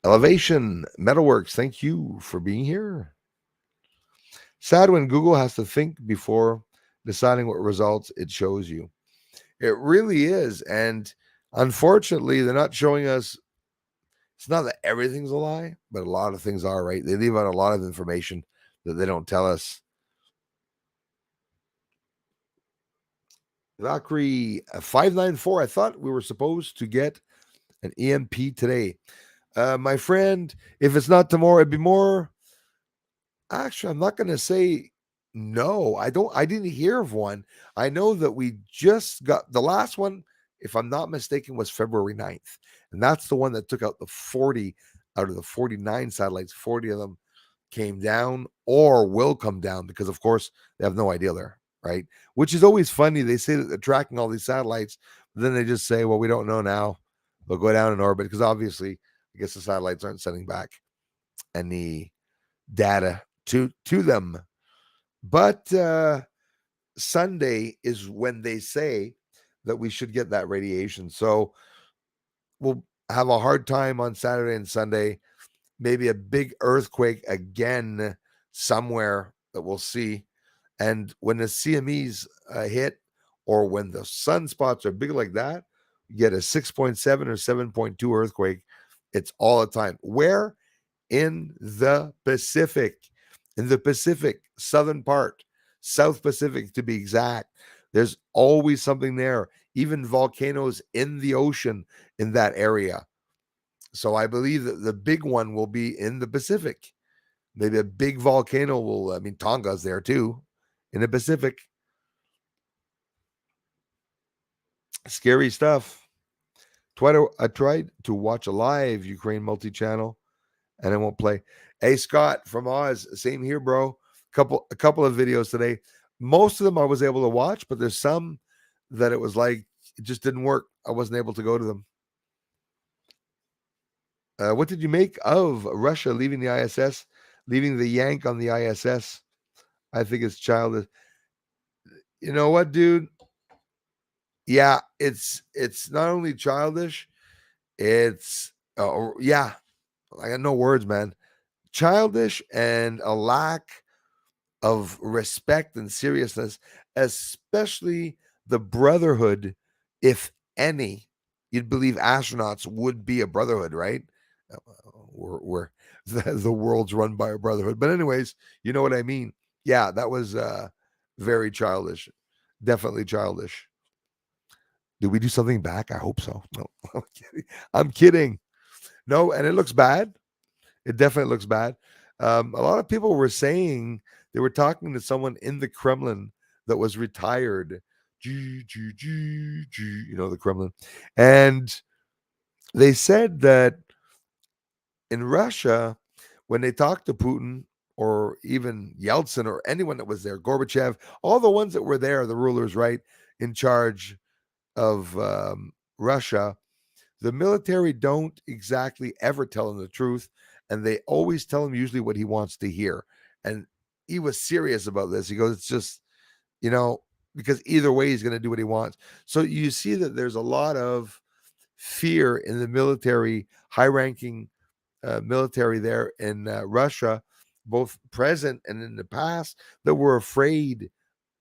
Elevation Metalworks, thank you for being here. Sad when Google has to think before deciding what results it shows you. It really is. And unfortunately, they're not showing us. It's not that everything's a lie, but a lot of things are, right? They leave out a lot of information that they don't tell us. Valkyrie 594. I thought we were supposed to get an EMP today. My friend, if it's not tomorrow, it'd be more. Actually, I'm not going to say no. I didn't hear of one. I know that we just got the last one, if I'm not mistaken, was February 9th. And that's the one that took out the 40 out of the 49 satellites. 40 of them came down or will come down because, of course, they have no idea there, right? Which is always funny. They say that they're tracking all these satellites, but then they just say, well, we don't know now. They'll go down in orbit because obviously, I guess the satellites aren't sending back any data to them. But Sunday is when they say that we should get that radiation. So we'll have a hard time on Saturday and Sunday. Maybe a big earthquake again somewhere that we'll see. And when the CMEs hit, or when the sunspots are big like that, you get a 6.7 or 7.2 earthquake. It's all the time. Where? In the Pacific. In the Pacific, southern part, South Pacific to be exact. There's always something there, even volcanoes in the ocean in that area. So I believe that the big one will be in the Pacific. Maybe a big volcano will, Tonga's there too, in the Pacific. Scary stuff. I tried to watch a live Ukraine multi-channel and it won't play. Hey, Scott from Oz, same here, bro. A couple of videos today. Most of them I was able to watch, but there's some that it was like it just didn't work. I wasn't able to go to them. What did you make of Russia leaving the ISS, leaving the yank on the ISS? I think it's childish. You know what, dude? Yeah, it's not only childish, it's yeah. I got no words, man. Childish and a lack of respect and seriousness, especially the brotherhood, if any. You'd believe astronauts would be a brotherhood, right? We're the world's run by a brotherhood. But anyways, you know what I mean? Yeah, that was very childish. Definitely childish. Did we do something back? I hope so. No, I'm kidding. I'm kidding. No, and it looks bad. It definitely looks bad. A lot of people were saying they were talking to someone in the Kremlin that was retired. The Kremlin. And they said that in Russia, when they talked to Putin or even Yeltsin or anyone that was there, Gorbachev, all the ones that were there, the rulers, right, in charge of Russia, the military don't exactly ever tell him the truth, and they always tell him usually what he wants to hear. And he was serious about this. He goes, it's just, you know, because either way he's going to do what he wants. So you see that there's a lot of fear in the military, high-ranking military there in Russia, both present and in the past, that were afraid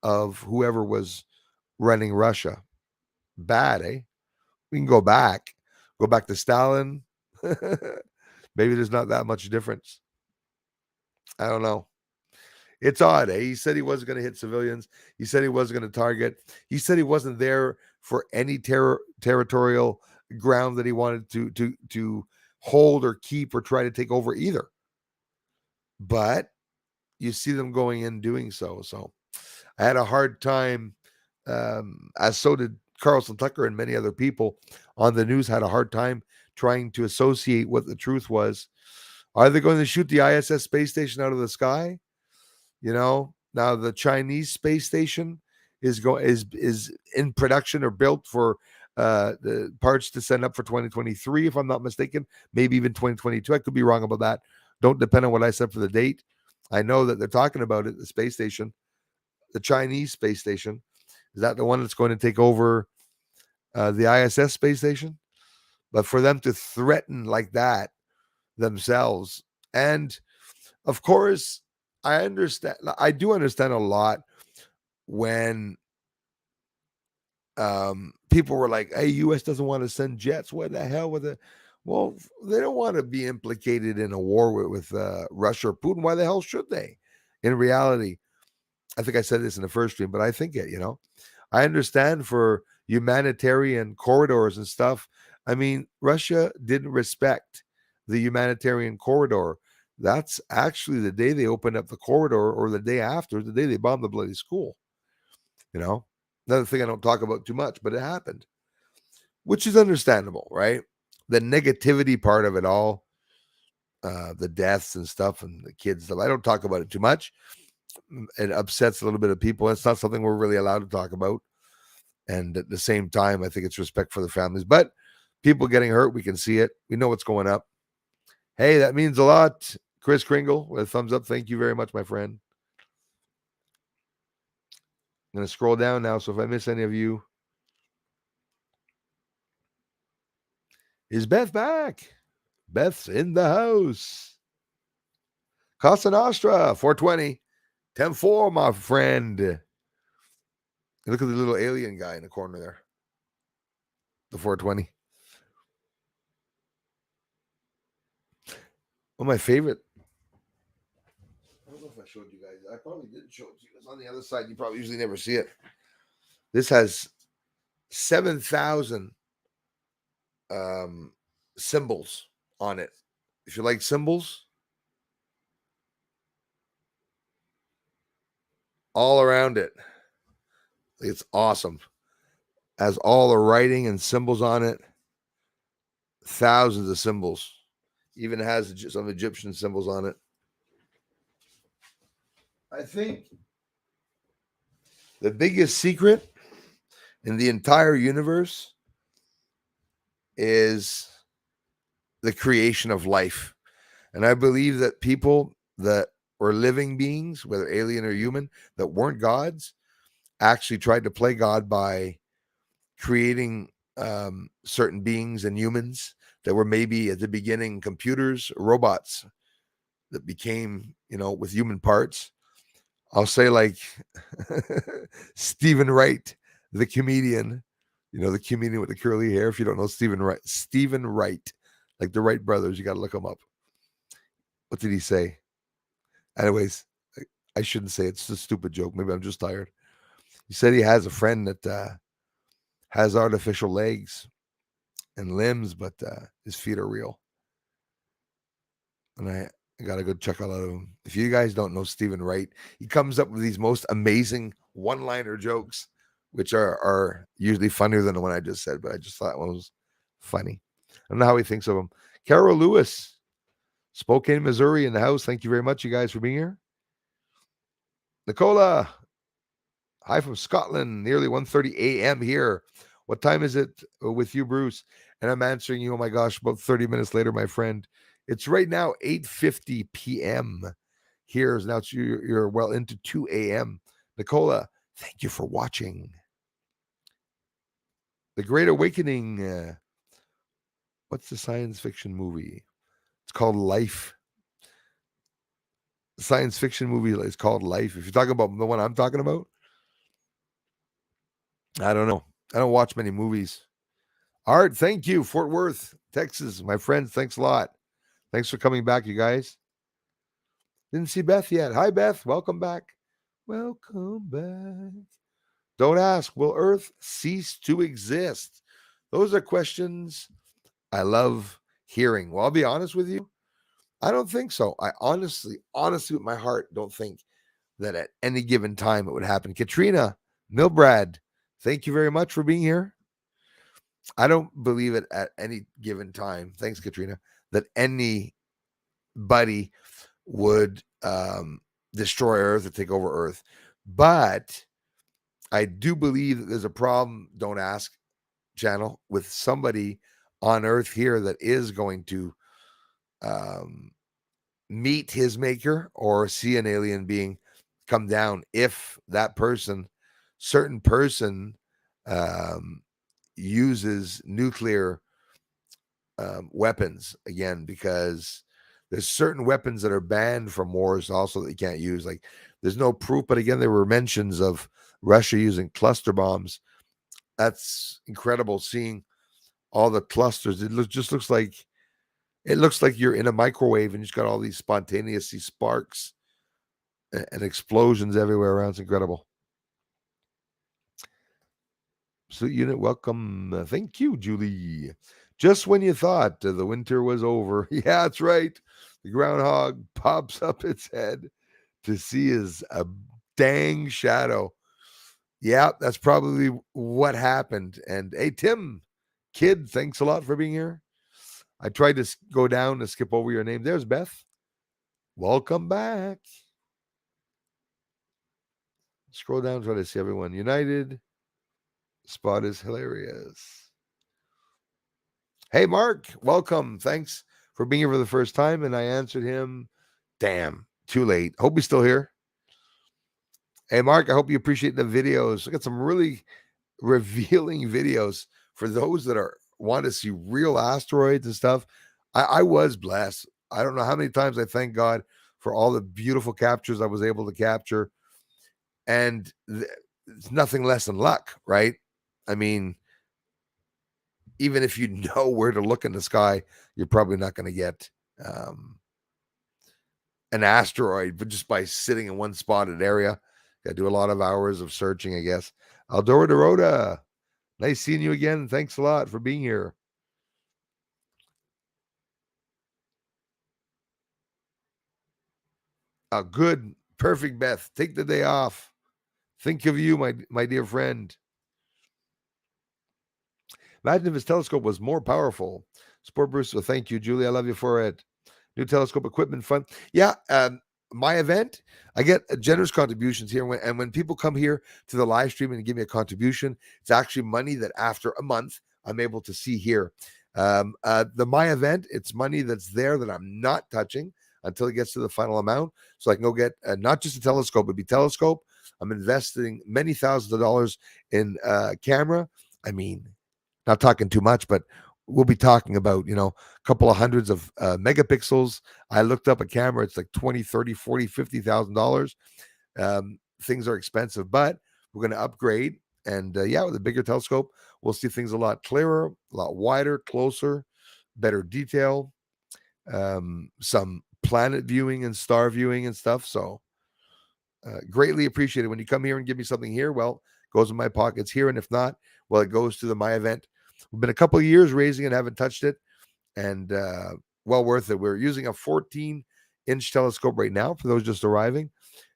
of whoever was running Russia. Bad, eh? We can go back to Stalin. Maybe there's not that much difference. I don't know. It's odd, eh? He said he wasn't going to hit civilians. He said he wasn't going to target. He said he wasn't there for any territorial ground that he wanted to hold or keep or try to take over either. But you see them going in doing so. So I had a hard time, as so did Carlson Tucker and many other people on the news, had a hard time trying to associate what the truth was. Are they going to shoot the ISS space station out of the sky? Now the Chinese space station is in production or built for the parts to send up for 2023, if I'm not mistaken, maybe even 2022. I could be wrong about that. Don't depend on what I said for the date. I know that they're talking about it, the space station, the Chinese space station. Is that the one that's going to take over the ISS space station? But for them to threaten like that themselves, and of course, I do understand a lot when people were like, "Hey, U.S. doesn't want to send jets. What the hell with it?" Well, they don't want to be implicated in a war with Russia or Putin. Why the hell should they? In reality, I think I said this in the first stream, but I think it. I understand for humanitarian corridors and stuff. I mean, Russia didn't respect the humanitarian corridor. That's actually the day they opened up the corridor, or the day after, the day they bombed the bloody school. Another thing I don't talk about too much, but it happened, which is understandable, right? The negativity part of it all, the deaths and stuff, and the kids stuff. I don't talk about it too much. It upsets a little bit of people. It's not something we're really allowed to talk about. And at the same time, I think it's respect for the families. But people getting hurt, we can see it. We know what's going up. Hey, that means a lot. Chris Kringle with a thumbs up. Thank you very much, my friend. I'm going to scroll down now. So if I miss any of you, is Beth back? Beth's in the house. Casa Nostra, 420. 10-4, my friend. Look at the little alien guy in the corner there. The 420. One of my favorite. I don't know if I showed you guys. I probably didn't show it to you. It's on the other side. You probably usually never see it. This has 7,000 symbols on it. If you like symbols, all around it. It's awesome. Has all the writing and symbols on it. Thousands of symbols. Even has some Egyptian symbols on it. I think the biggest secret in the entire universe is the creation of life. And I believe that people that were living beings, whether alien or human, that weren't gods, actually tried to play God by creating certain beings and humans that were maybe at the beginning computers, robots that became, with human parts. I'll say like Stephen Wright, the comedian, the comedian with the curly hair. If you don't know Stephen Wright, like the Wright brothers, you got to look him up. What did he say? Anyways, I shouldn't say it. It's a stupid joke. Maybe I'm just tired. He said he has a friend that has artificial legs and limbs, but his feet are real. And I got to go check out of him. If you guys don't know Stephen Wright, he comes up with these most amazing one-liner jokes, which are usually funnier than the one I just said, but I just thought one was funny. I don't know how he thinks of them. Carol Lewis, Spokane, Missouri, in the house. Thank you very much, you guys, for being here. Nicola, hi from Scotland, nearly 1:30 a.m. here. What time is it with you, Bruce? And I'm answering you, oh my gosh, about 30 minutes later, my friend. It's right now 8:50 p.m. here. Now you're well into 2 a.m. Nicola, thank you for watching. The Great Awakening. What's the science fiction movie? It's called Life. The science fiction movie is called Life. If you're talking about the one I'm talking about, I don't know. I don't watch many movies. Art, thank you. Fort Worth, Texas. My friends, thanks a lot. Thanks for coming back, you guys. Didn't see Beth yet. Hi, Beth. Welcome back. Welcome back. Don't ask, will Earth cease to exist? Those are questions I love hearing. Well, I'll be honest with you. I don't think so. I honestly, with my heart, don't think that at any given time it would happen. Katrina Milbrad, thank you very much for being here. I don't believe it at any given time. Thanks, Katrina, that anybody would destroy Earth or take over Earth. But I do believe that there's a problem, don't ask, channel, with somebody on Earth here that is going to meet his maker or see an alien being come down if that certain person uses nuclear weapons again, because there's certain weapons that are banned from wars also that you can't use. Like, there's no proof, but again, there were mentions of Russia using cluster bombs. That's incredible, seeing all the clusters. It looks like you're in a microwave and you've got all these spontaneously sparks and explosions everywhere around. It's incredible. So, unit, welcome. Thank you, Julie. Just when you thought the winter was over. Yeah, that's right. The groundhog pops up its head to see his dang shadow. Yeah, that's probably what happened. And hey, Tim, kid, thanks a lot for being here. I tried to go down to skip over your name. There's Beth. Welcome back. Scroll down, try to see everyone. United. Spot is hilarious. Hey, Mark, welcome. Thanks for being here for the first time. And I answered him, damn, too late. Hope he's still here. Hey, Mark, I hope you appreciate the videos. I got some really revealing videos for those that want to see real asteroids and stuff. I was blessed. I don't know how many times I thank God for all the beautiful captures I was able to capture. And it's nothing less than luck, right? I mean, even if you know where to look in the sky, you're probably not going to get an asteroid, but just by sitting in one spotted area. Got to do a lot of hours of searching, I guess. Aldora Dorota, nice seeing you again. Thanks a lot for being here. Good, perfect, Beth. Take the day off. Think of you, my dear friend. Imagine if his telescope was more powerful. Sport Bruce, so thank you, Julie. I love you for it. New telescope equipment fund. Yeah, my event, I get generous contributions here. And when people come here to the live stream and give me a contribution, it's actually money that after a month I'm able to see here. My event, it's money that's there that I'm not touching until it gets to the final amount. So I can go get not just a telescope, it'd be telescope. I'm investing many thousands of dollars in camera. I mean, not talking too much, but we'll be talking about, a couple of hundreds of megapixels. I looked up a camera. It's like 20, 30, 40, $50,000. Things are expensive, but we're going to upgrade. And with a bigger telescope, we'll see things a lot clearer, a lot wider, closer, better detail, some planet viewing and star viewing and stuff. So greatly appreciated. When you come here and give me something here, well, goes in my pockets here, and if not, well, it goes to the my event. We've been a couple of years raising it, haven't touched it, and well worth it. We're using a 14-inch telescope right now for those just arriving,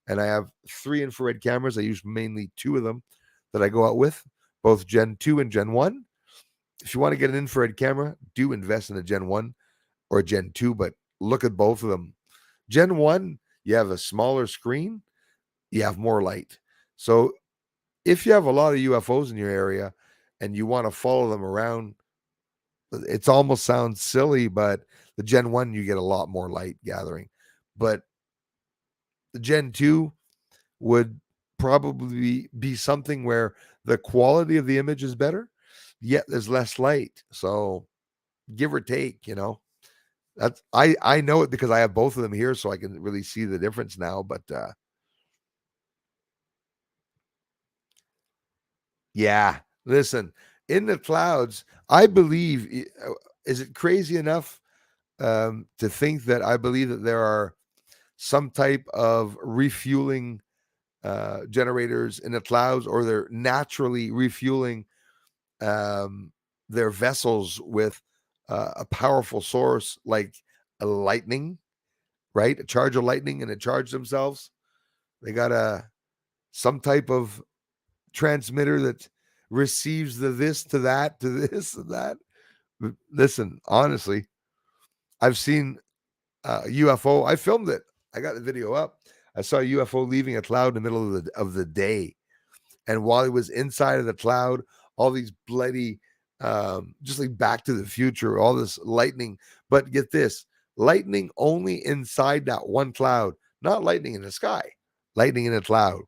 and I have 3 infrared cameras. I use mainly 2 of them that I go out with, both Gen 2 and Gen 1. If you want to get an infrared camera, do invest in a Gen 1 or a Gen 2, but look at both of them. Gen 1, you have a smaller screen, you have more light. So if you have a lot of UFOs in your area and you want to follow them around, it almost sounds silly, but the Gen 1, you get a lot more light gathering. But the Gen 2 would probably be something where the quality of the image is better, yet there's less light. So give or take, that's I know it because I have both of them here, so I can really see the difference now. But yeah, listen, in the clouds, I believe. Is it crazy enough to think that I believe that there are some type of refueling generators in the clouds, or they're naturally refueling their vessels with a powerful source like a lightning, right? A charge of lightning, and it charge themselves. They got some type of transmitter that receives the this to that to this and that. Listen, honestly, I've seen UFO. I filmed it. I got the video up. I saw a UFO leaving a cloud in the middle of the day, and while he was inside of the cloud, all these bloody, just like Back to the Future, all this lightning. But get this, lightning only inside that one cloud, not lightning in the sky, lightning in a cloud.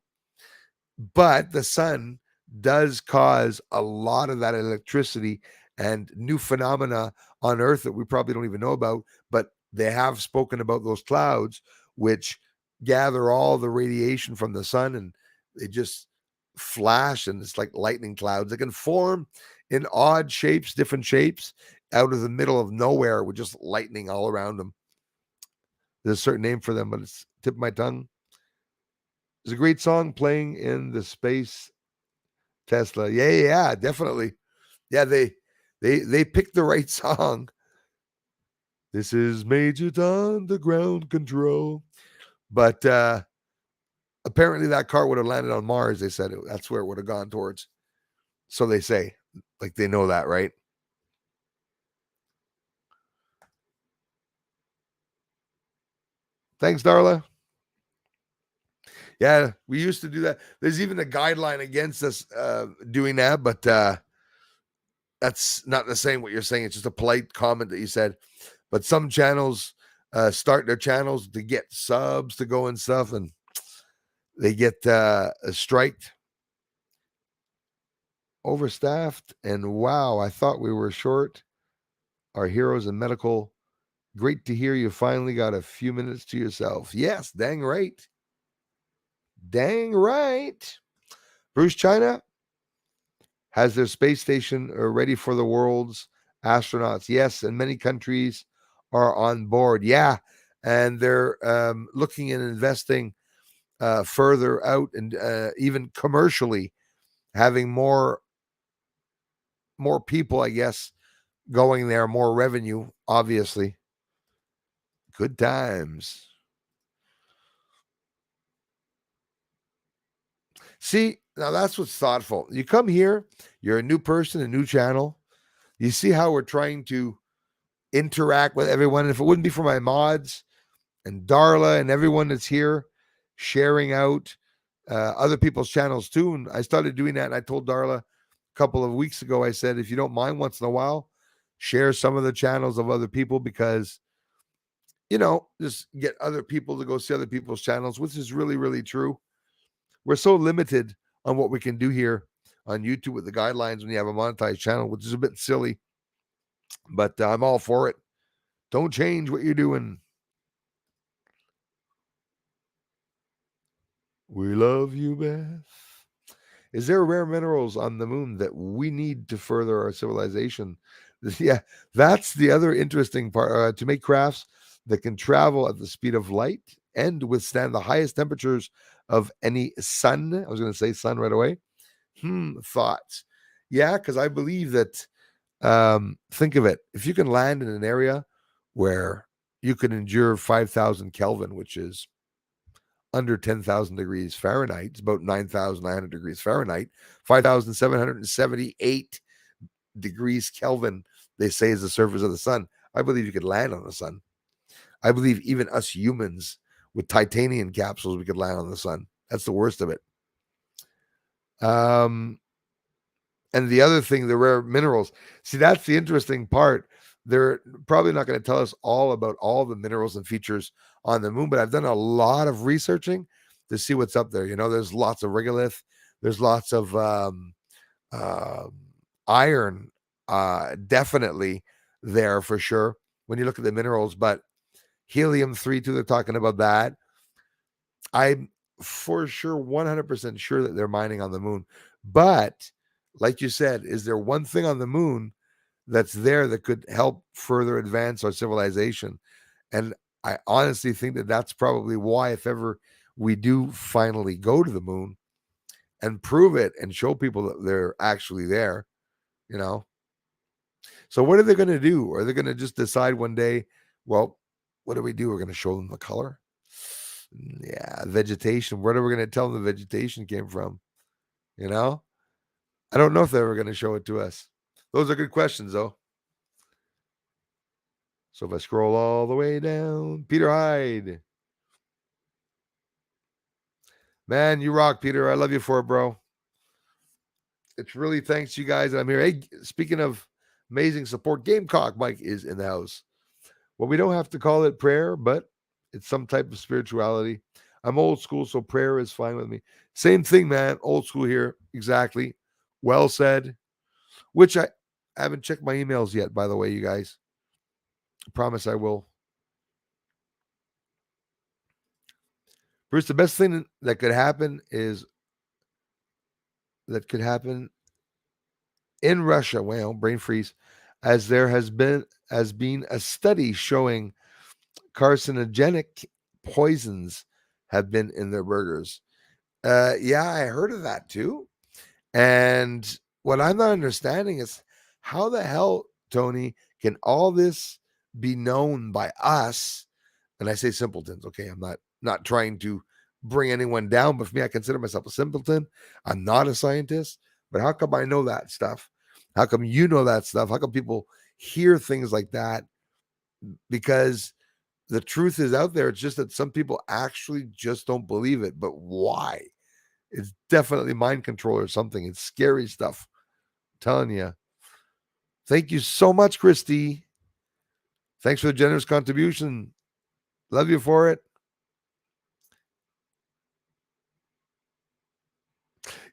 But the sun does cause a lot of that electricity and new phenomena on Earth that we probably don't even know about. But they have spoken about those clouds, which gather all the radiation from the sun, and they just flash, and it's like lightning clouds. They can form in odd shapes, different shapes, out of the middle of nowhere with just lightning all around them. There's a certain name for them, but it's tip of my tongue. There's a great song playing in the space Tesla. Yeah, definitely. Yeah, they picked the right song. This is Major Tom, the ground control. But apparently that car would have landed on Mars. They said that's where it would have gone towards. So they say, like they know that, right? Thanks, Darla. Yeah, we used to do that. There's even a guideline against us doing that, but that's not the same what you're saying. It's just a polite comment that you said. But some channels start their channels to get subs to go and stuff, and they get striked, overstaffed, and wow, I thought we were short. Our heroes in medical. Great to hear you finally got a few minutes to yourself. Yes, dang right. Dang right. Bruce China has their space station ready for the world's astronauts. Yes, and many countries are on board. Yeah, and they're looking and investing further out, and even commercially having more people, I guess, going there, more revenue, obviously. Good times. See, now that's what's thoughtful. You come here, you're a new person, a new channel. You see how we're trying to interact with everyone. And if it wouldn't be for my mods and Darla and everyone that's here sharing out other people's channels too. And I started doing that. And I told Darla a couple of weeks ago, I said, if you don't mind, once in a while, share some of the channels of other people, because, just get other people to go see other people's channels, which is really, really true. We're so limited on what we can do here on YouTube with the guidelines when you have a monetized channel, which is a bit silly, but I'm all for it. Don't change what you're doing. We love you, Beth. Is there rare minerals on the moon that we need to further our civilization? Yeah, that's the other interesting part. To make crafts that can travel at the speed of light and withstand the highest temperatures of any sun. I was going to say sun right away. Thoughts. Yeah, because I believe that, think of it. If you can land in an area where you can endure 5,000 Kelvin, which is under 10,000 degrees Fahrenheit, it's about 9,900 degrees Fahrenheit, 5,778 degrees Kelvin, they say, is the surface of the sun. I believe you could land on the sun. I believe even us humans with titanium capsules, we could land on the sun. That's the worst of it. And the other thing, the rare minerals. See, that's the interesting part. They're probably not going to tell us all about all the minerals and features on the moon, but I've done a lot of researching to see what's up there. There's lots of regolith. There's lots of uh, iron, definitely there for sure when you look at the minerals. But helium-3 too, they're talking about that. I'm for sure 100% sure that they're mining on the moon. But like you said, is there one thing on the moon that's there that could help further advance our civilization? And I honestly think that that's probably why, if ever we do finally go to the moon and prove it and show people that they're actually there, you know. So what are they going to do? Are they going to just decide one day, well, what do we do? We're going to show them the color? Yeah, vegetation. Where are we going to tell them the vegetation came from? You know? I don't know if they're ever going to show it to us. Those are good questions, though. So if I scroll all the way down, Peter Hyde. Man, you rock, Peter. I love you for it, bro. It's really thanks to you guys that I'm here. Hey, speaking of amazing support, Gamecock Mike is in the house. Well, we don't have to call it prayer, but it's some type of spirituality. I'm old school, so prayer is fine with me. Same thing, man. Old school here. Exactly. Well said. Which I haven't checked my emails yet, by the way, you guys. I promise I will. Bruce, the best thing that could happen in Russia. Well, brain freeze, as there has been a study showing carcinogenic poisons have been in their burgers. Yeah, I heard of that too. And what I'm not understanding is how the hell, Tony, can all this be known by us? And I say simpletons. Okay, I'm not trying to bring anyone down, but for me, I consider myself a simpleton. I'm not a scientist, but how come I know that stuff? How come you know that stuff? How come people hear things like that? Because the truth is out there. It's just that some people actually just don't believe it. But why? It's definitely mind control or something. It's scary stuff. I'm telling you. Thank you so much, Christy. Thanks for the generous contribution. Love you for it.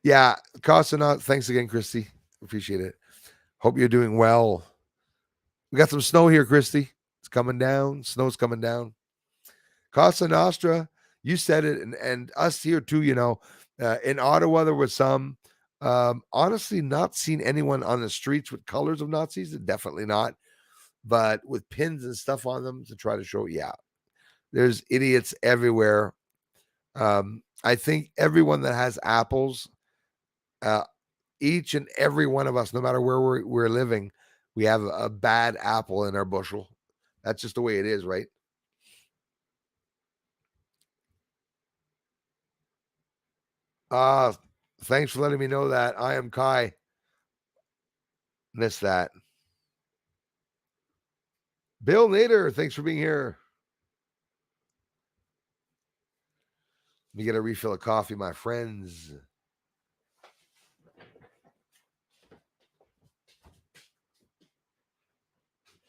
Yeah, Cosmonaut. Thanks again, Christy. Appreciate it. Hope you're doing well. We got some snow here, Christy. It's coming down. Snow's coming down. Costa Nostra, you said it, and us here too. In Ottawa there was some. Honestly, not seen anyone on the streets with colors of Nazis. Definitely not, but with pins and stuff on them to try to show. Yeah, there's idiots everywhere. I think everyone that has apples, uh, each and every one of us, no matter where we're living, we have a bad apple in our bushel. That's just the way it is, right? Thanks for letting me know that. I am Kai. Missed that. Bill Nader, thanks for being here. Let me get a refill of coffee, my friends.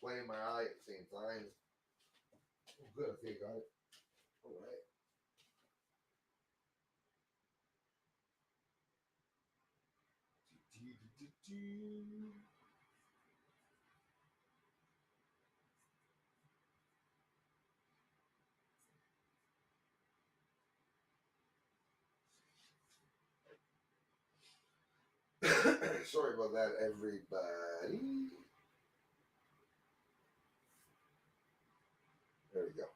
Playing my eye at the same time. Oh, good. Okay, got it. All right. Sorry about that, everybody. There we go.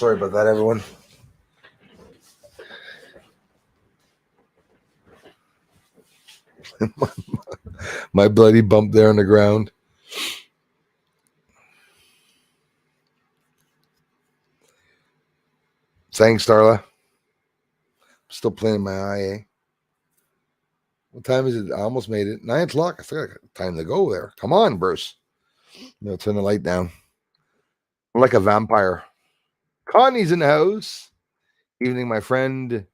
Sorry about that, everyone. My bloody bump there on the ground. Thanks, Starla. Still playing my eye, eh? What time is it? I almost made it. 9 o'clock. I still got time to go there. Come on, Bruce. I'll turn the light down. I'm like a vampire. Connie's in the house. Evening, my friend.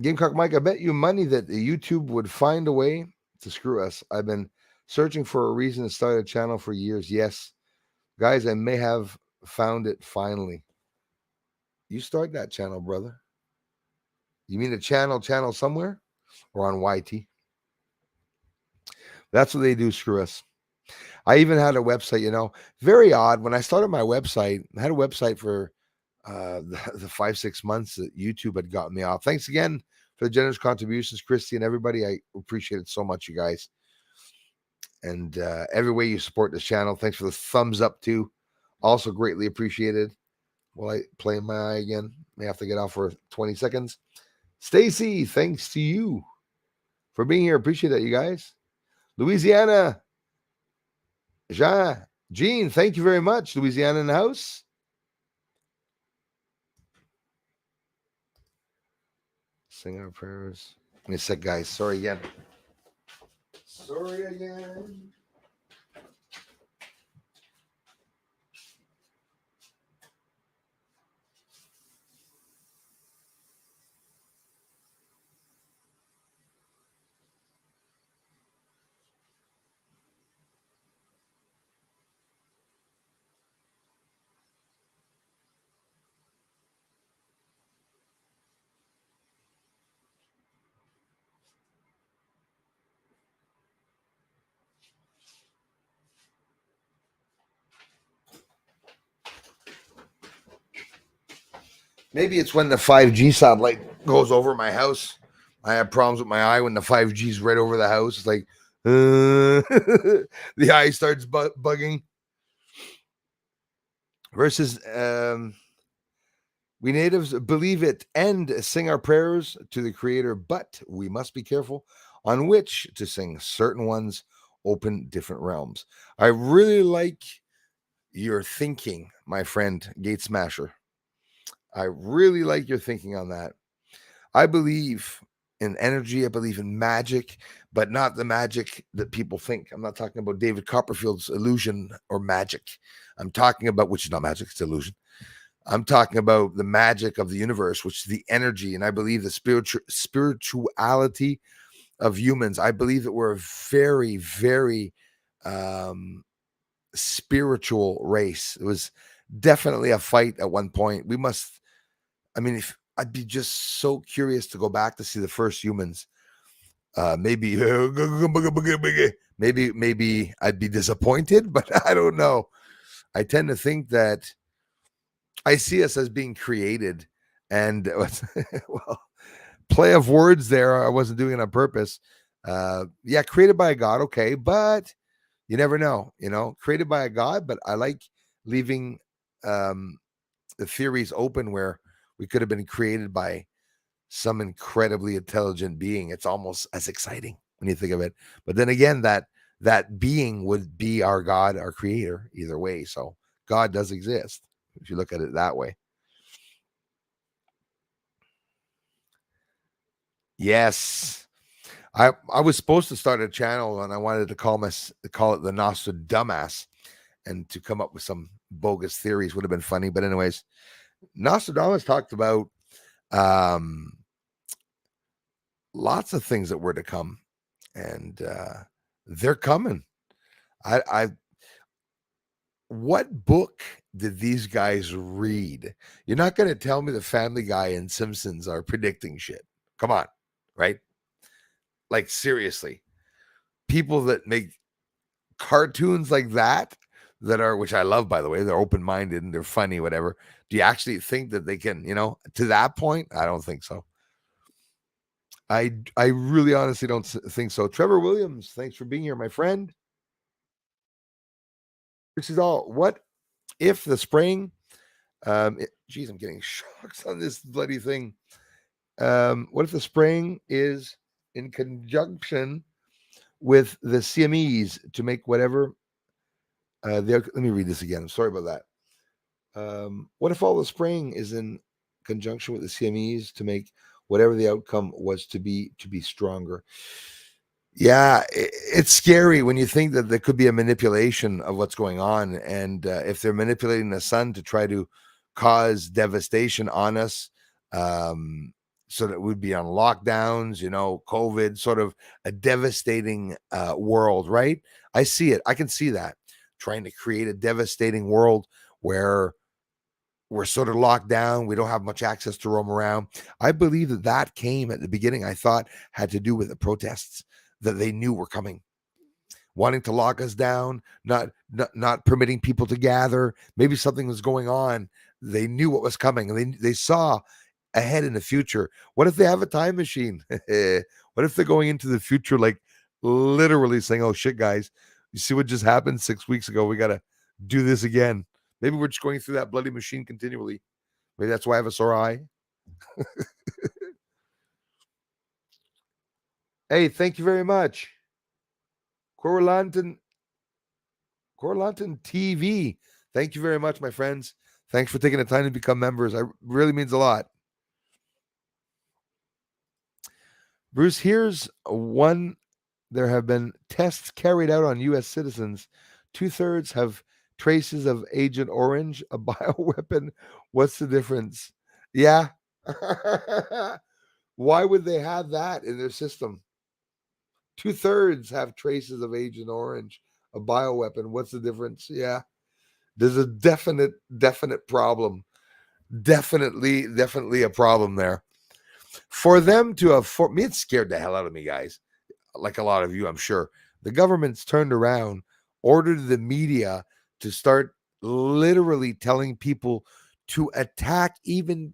Gamecock Mike, I bet you money that YouTube would find a way to screw us. I've been searching for a reason to start a channel for years. Yes. Guys, I may have found it finally. You start that channel, brother. You mean a channel somewhere or on YT? That's what they do, screw us. I even had a website, very odd. When I started my website, I had a website for the 5-6 months that YouTube had gotten me off. Thanks again for the generous contributions, Christy and everybody. I appreciate it so much, you guys. And every way you support this channel. Thanks for the thumbs up too. Also greatly appreciated. Will I play my eye again? May have to get off for 20 seconds. Stacy, thanks to you for being here. Appreciate that, you guys. Louisiana. Jean, thank you very much. Louisiana in the house. Sing our prayers. Give me a sec, guys. Sorry again. Sorry again. Maybe it's when the 5G satellite goes over my house. I have problems with my eye when the 5G is right over the house. It's like the eye starts bugging. Versus we natives believe it and sing our prayers to the Creator, but we must be careful on which to sing. Certain ones open different realms. I really like your thinking, my friend Gate Smasher. I really like your thinking on that. I believe in energy. I believe in magic, but not the magic that people think. I'm not talking about David Copperfield's illusion or magic. I'm talking about, which is not magic, it's illusion. I'm talking about the magic of the universe, which is the energy. And I believe the spirituality of humans. I believe that we're a very, very spiritual race. It was definitely a fight at one point. If I'd be just so curious to go back to see the first humans. Maybe I'd be disappointed, but I don't know. I tend to think that I see us as being created, and well, play of words there. I wasn't doing it on purpose. Created by a God, okay, but you never know. Created by a God, but I like leaving the theories open where we could have been created by some incredibly intelligent being. It's almost as exciting when you think of it. But then again, that being would be our God, our creator, either way. So God does exist if you look at it that way. Yes. I was supposed to start a channel and I wanted to call it the Nostradamus, and to come up with some bogus theories would have been funny. But anyways, Nostradamus talked about lots of things that were to come, and they're coming. What book did these guys read? You're not going to tell me the Family Guy and Simpsons are predicting shit. Come on, right? Like seriously, people that make cartoons like that are, which I love, by the way, they're open-minded and they're funny, whatever. Do you actually think that they can, to that point? I don't think so. I really honestly don't think so. Trevor Williams, thanks for being here, my friend. This is all. What if the spraying Geez, I'm getting shocks on this bloody thing. What if the spraying is in conjunction with the CMEs to make whatever? Let me read this again. I'm sorry about that. What if all the spraying is in conjunction with the CMEs to make whatever the outcome was to be stronger? Yeah, it's scary when you think that there could be a manipulation of what's going on, and if they're manipulating the sun to try to cause devastation on us, um, so that we'd be on lockdowns, COVID, sort of a devastating world, right? I see it. I can see that trying to create a devastating world where we're sort of locked down. We don't have much access to roam around. I believe that came at the beginning. I thought had to do with the protests that they knew were coming, wanting to lock us down, not permitting people to gather. Maybe something was going on. They knew what was coming, and they saw ahead in the future. What if they have a time machine? What if they're going into the future, like literally saying, "Oh shit, guys, you see what just happened 6 weeks ago? We gotta do this again." Maybe we're just going through that bloody machine continually. Maybe that's why I have a sore eye. Hey, thank you very much. Corlanton TV. Thank you very much, my friends. Thanks for taking the time to become members. It really means a lot. Bruce, here's one. There have been tests carried out on U.S. citizens. 2/3 have traces of Agent Orange, a bioweapon. What's the difference? Yeah. Why would they have that in their system? 2/3 have traces of Agent Orange, a bioweapon. What's the difference? Yeah. There's a definite problem. Definitely a problem there. For them to have, for me, it scared the hell out of me, guys. Like a lot of you, I'm sure. The government's turned around, ordered the media to start literally telling people to attack even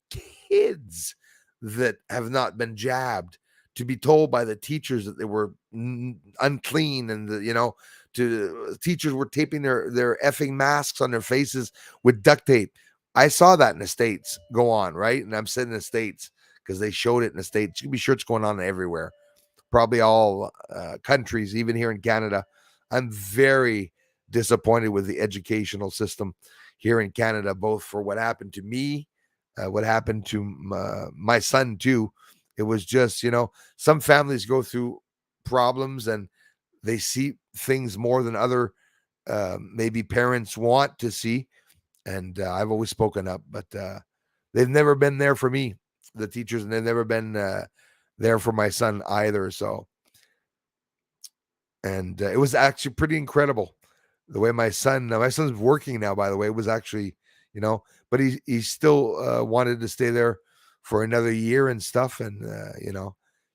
kids that have not been jabbed, to be told by the teachers that they were unclean, and teachers were taping their effing masks on their faces with duct tape. I saw that in the States go on, right? And I'm saying in the States because they showed it in the States. You can be sure it's going on everywhere, probably all countries, even here in Canada. I'm very disappointed with the educational system here in Canada, both for what happened to me, what happened to my son too. It was just, some families go through problems and they see things more than other maybe parents want to see. And I've always spoken up, but they've never been there for me, the teachers, and they've never been there for my son either. So, and it was actually pretty incredible the way my son's working now, by the way. It was actually, but he still wanted to stay there for another year and stuff. And,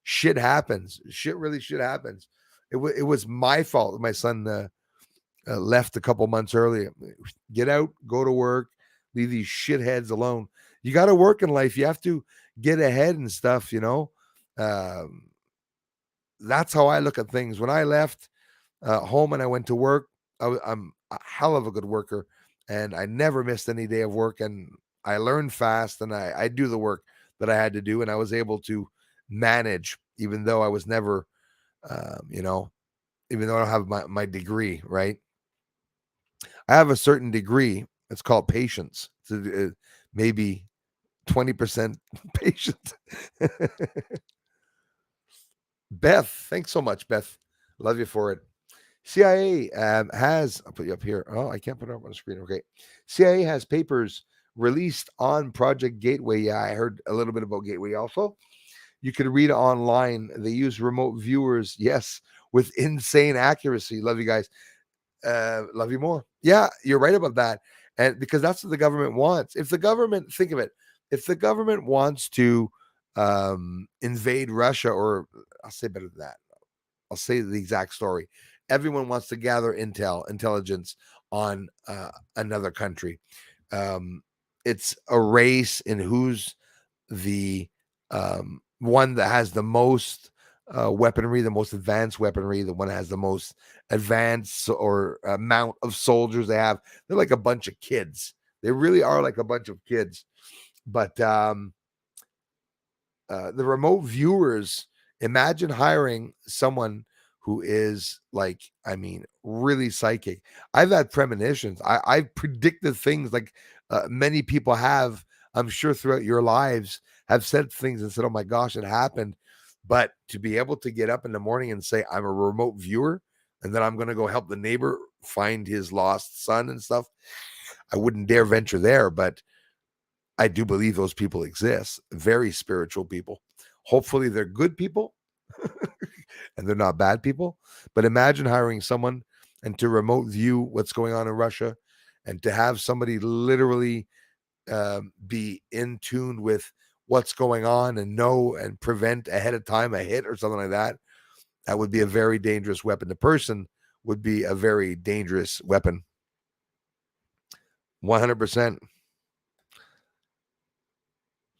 shit happens. Shit happens. It was my fault that my son left a couple months earlier. Get out, go to work, leave these shitheads alone. You got to work in life. You have to get ahead and stuff, that's how I look at things. When I left home and I went to work, I'm a hell of a good worker, and I never missed any day of work. And I learned fast, and I do the work that I had to do, and I was able to manage, even though I was never, even though I don't have my degree, right? I have a certain degree. It's called patience. So, maybe 20% patient. Beth, thanks so much, Beth. Love you for it. CIA I'll put you up here. Oh, I can't put it up on the screen. Okay. CIA has papers released on Project Gateway. Yeah, I heard a little bit about Gateway also. You could read online. They use remote viewers, yes, with insane accuracy. Love you guys. Love you more. Yeah, you're right about that. And because that's what the government wants. If the government, think of it, if the government wants to invade Russia, or I'll say better than that, I'll say the exact story. Everyone wants to gather intelligence on another country. It's a race in who's the one that has the most weaponry, the most advanced weaponry, the one that has the most advanced or amount of soldiers they have. They're like a bunch of kids. They really are like a bunch of kids. But the remote viewers, imagine hiring someone who is like, I mean, really psychic. I've had premonitions. I've predicted things like many people have, I'm sure throughout your lives, have said things and said, oh my gosh, it happened. But to be able to get up in the morning and say, I'm a remote viewer, and then I'm going to go help the neighbor find his lost son and stuff, I wouldn't dare venture there. But I do believe those people exist, very spiritual people. Hopefully, they're good people and they're not bad people. But imagine hiring someone and to remote view what's going on in Russia and to have somebody literally be in tune with what's going on and know and prevent ahead of time a hit or something like that. That would be a very dangerous weapon. The person would be a very dangerous weapon. 100%.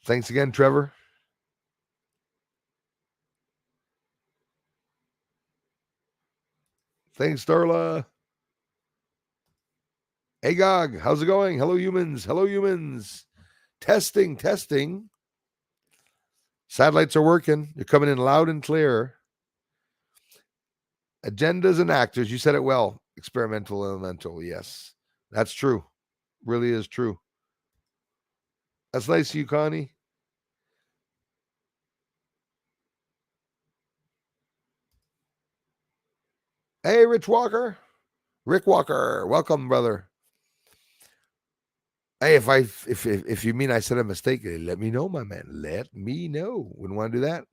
Thanks again, Trevor. Thanks, Darla. Hey, Gog, how's it going? Hello, humans. Hello, humans. Testing, testing. Satellites are working. You're coming in loud and clear. Agendas and actors. You said it well. Experimental, elemental. Yes, that's true. Really is true. That's nice of you, Connie. Hey, Rich Walker. Rick Walker. Welcome, brother. Hey, if you mean I said a mistake, let me know, my man. Let me know. Wouldn't want to do that.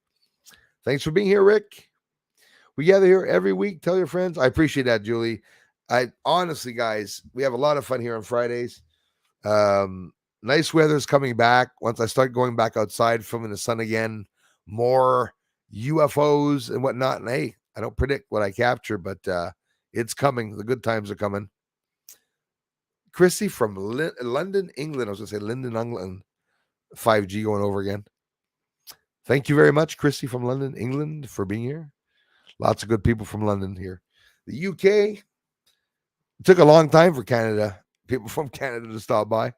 Thanks for being here, Rick. We gather here every week. Tell your friends. I appreciate that, Julie. I honestly, guys, we have a lot of fun here on Fridays. Nice weather's coming back. Once I start going back outside, filming the sun again, more UFOs and whatnot. And hey, I don't predict what I capture, but it's coming. The good times are coming. Chrissy from London, England. I was going to say London, England. 5G going over again. Thank you very much, Chrissy from London, England, for being here. Lots of good people from London here. The UK, it took a long time for Canada, people from Canada to stop by.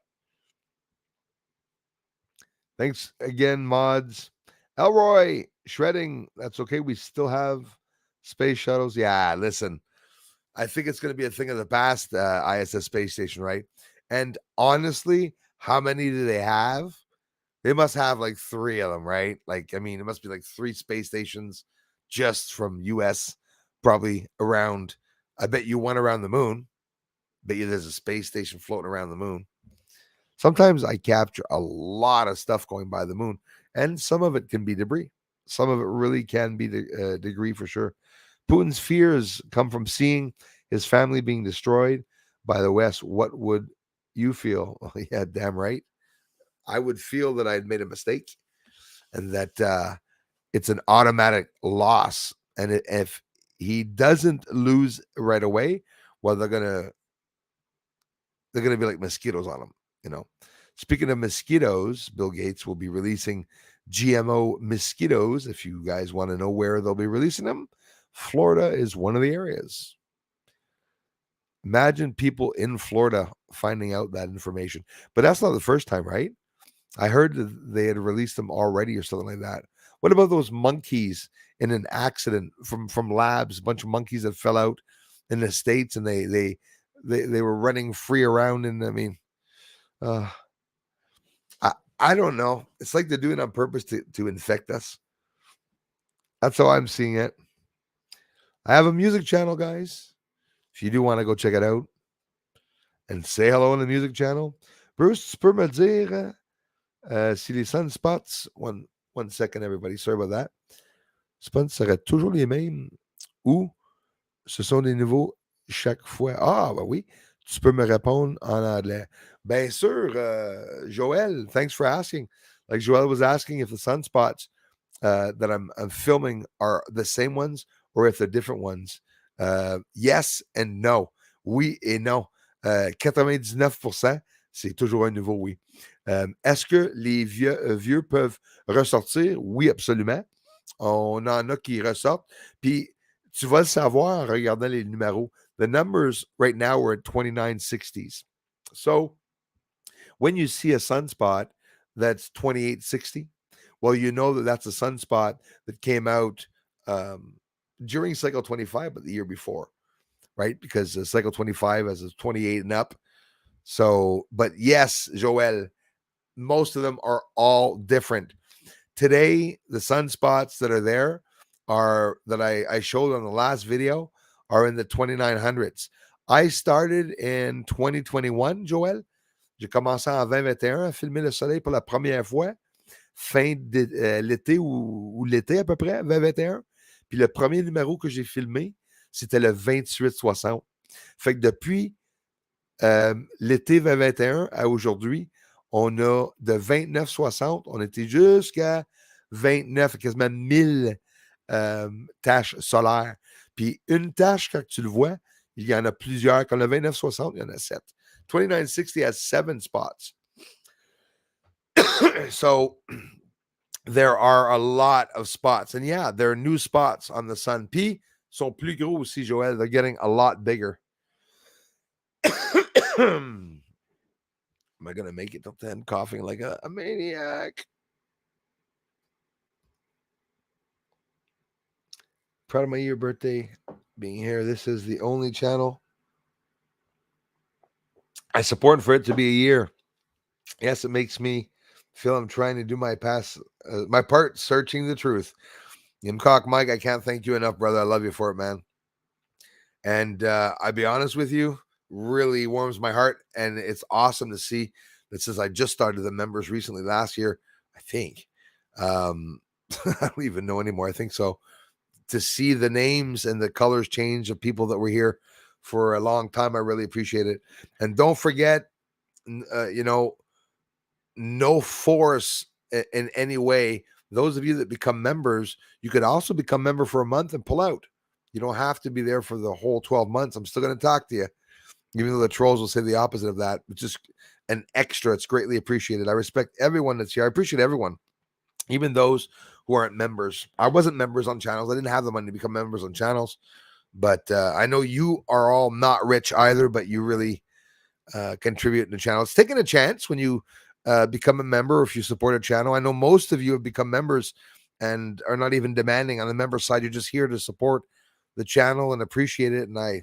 Thanks again, mods. Elroy, shredding. That's okay. We still have space shuttles. Yeah, listen, I think it's going to be a thing of the past, ISS space station, right? And honestly, how many do they have? They must have like 3 of them, right? Like, I mean, it must be like 3 space stations just from US, probably around. I bet you one around the moon. Bet you there's a space station floating around the moon. Sometimes I capture a lot of stuff going by the moon, and some of it can be debris. Some of it really can be the degree for sure. Putin's fears come from seeing his family being destroyed by the West. What would you feel? Oh, yeah, damn right. I would feel that I had made a mistake and that it's an automatic loss. And if he doesn't lose right away, well, they're gonna be like mosquitoes on him, you know. Speaking of mosquitoes, Bill Gates will be releasing GMO mosquitoes. If you guys want to know where they'll be releasing them, Florida is one of the areas. Imagine people in Florida finding out that information. But that's not the first time, right? I heard that they had released them already or something like that. What about those monkeys in an accident from labs? A bunch of monkeys that fell out in the States and they were running free around. And I mean, uh, I don't know. It's like they're doing it on purpose to infect us. That's how I'm seeing it. I have a music channel, guys. If you do want to go check it out and say hello on the music channel, Bruce, tu peux me dire si les sunspots, one second, everybody, sorry about that. Spots seraient toujours les mêmes ou ce sont des nouveaux chaque fois? Ah, ben oui, tu peux me répondre en anglais. Bien sûr, Joel, thanks for asking. Like Joel was asking if the sunspots that I'm filming are the same ones or if they're different ones. Yes and no. Oui et non. 99%, c'est toujours un nouveau oui. Est-ce que les vieux peuvent ressortir? Oui, absolument. On en a qui ressortent. Puis tu vas le savoir en regardant les numéros. The numbers right now are at 2960s. So when you see a sunspot that's 2860, well, you know that that's a sunspot that came out during cycle 25, but the year before, right? Because cycle 25 has a 28 and up. So, but yes, Joel, most of them are all different. Today, the sunspots that are there are that I showed on the last video are in the 2900s. I started in 2021, Joel. J'ai commencé en 2021 à filmer le soleil pour la première fois, fin de l'été ou l'été à peu près, 2021. Puis le premier numéro que j'ai filmé, c'était le 28-60. Fait que depuis l'été 2021 à aujourd'hui, on a de 29-60, on était jusqu'à 29, quasiment 1000 taches solaires. Puis une tache, quand tu le vois, il y en a plusieurs. Comme le 29-60, il y en a 7. 2960 has 7 spots. So there are a lot of spots. And yeah, there are new spots on the sun. Puis sont plus gros aussi, Joël. They're getting a lot bigger. Am I going to make it up then? Coughing like a maniac. Proud of my year birthday being here. This is the only channel I support for it to be a year. Yes, it makes me feel I'm trying to do my part searching the truth. Imcock Mike, I can't thank you enough, brother. I love you for it, man. And I'll be honest with you, really warms my heart. And it's awesome to see that since I just started the members recently last year, I think. I don't even know anymore. I think so. To see the names and the colors change of people that were here for a long time, I really appreciate it. And don't forget, no force in any way. Those of you that become members, you could also become member for a month and pull out. You don't have to be there for the whole 12 months. I'm still going to talk to you, even though the trolls will say the opposite of that. It's just an extra. It's greatly appreciated. I respect everyone that's here. I appreciate everyone, even those who aren't members. I wasn't members on channels. I didn't have the money to become members on channels. But I know you are all not rich either, but you really contribute in the channel. It's taking a chance when you become a member, or if you support a channel. I know most of you have become members and are not even demanding on the member side. You're just here to support the channel and appreciate it. And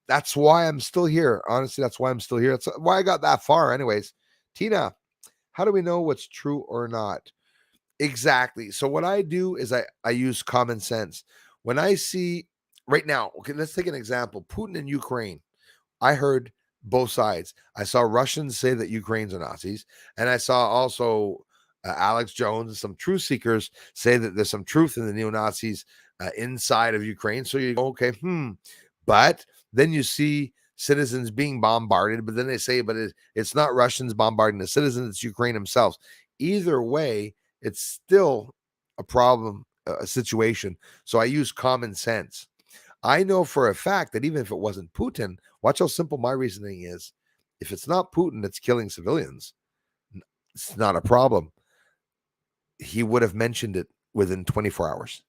that's why I'm still here. Honestly, that's why I'm still here. That's why I got that far. Anyways, Tina, how do we know what's true or not? Exactly. So what I do is I use common sense. When I see right now, okay, let's take an example. Putin in Ukraine. I heard both sides. I saw Russians say that Ukrainians are Nazis, and I saw also Alex Jones and some truth seekers say that there's some truth in the neo-Nazis inside of Ukraine. So you go, okay, but then you see citizens being bombarded, but then they say, but it's not Russians bombarding the citizens, it's Ukraine themselves. Either way, it's still a problem, a situation. So I use common sense. I know for a fact that even if it wasn't Putin, watch how simple my reasoning is. If it's not Putin that's killing civilians, it's not a problem. He would have mentioned it within 24 hours.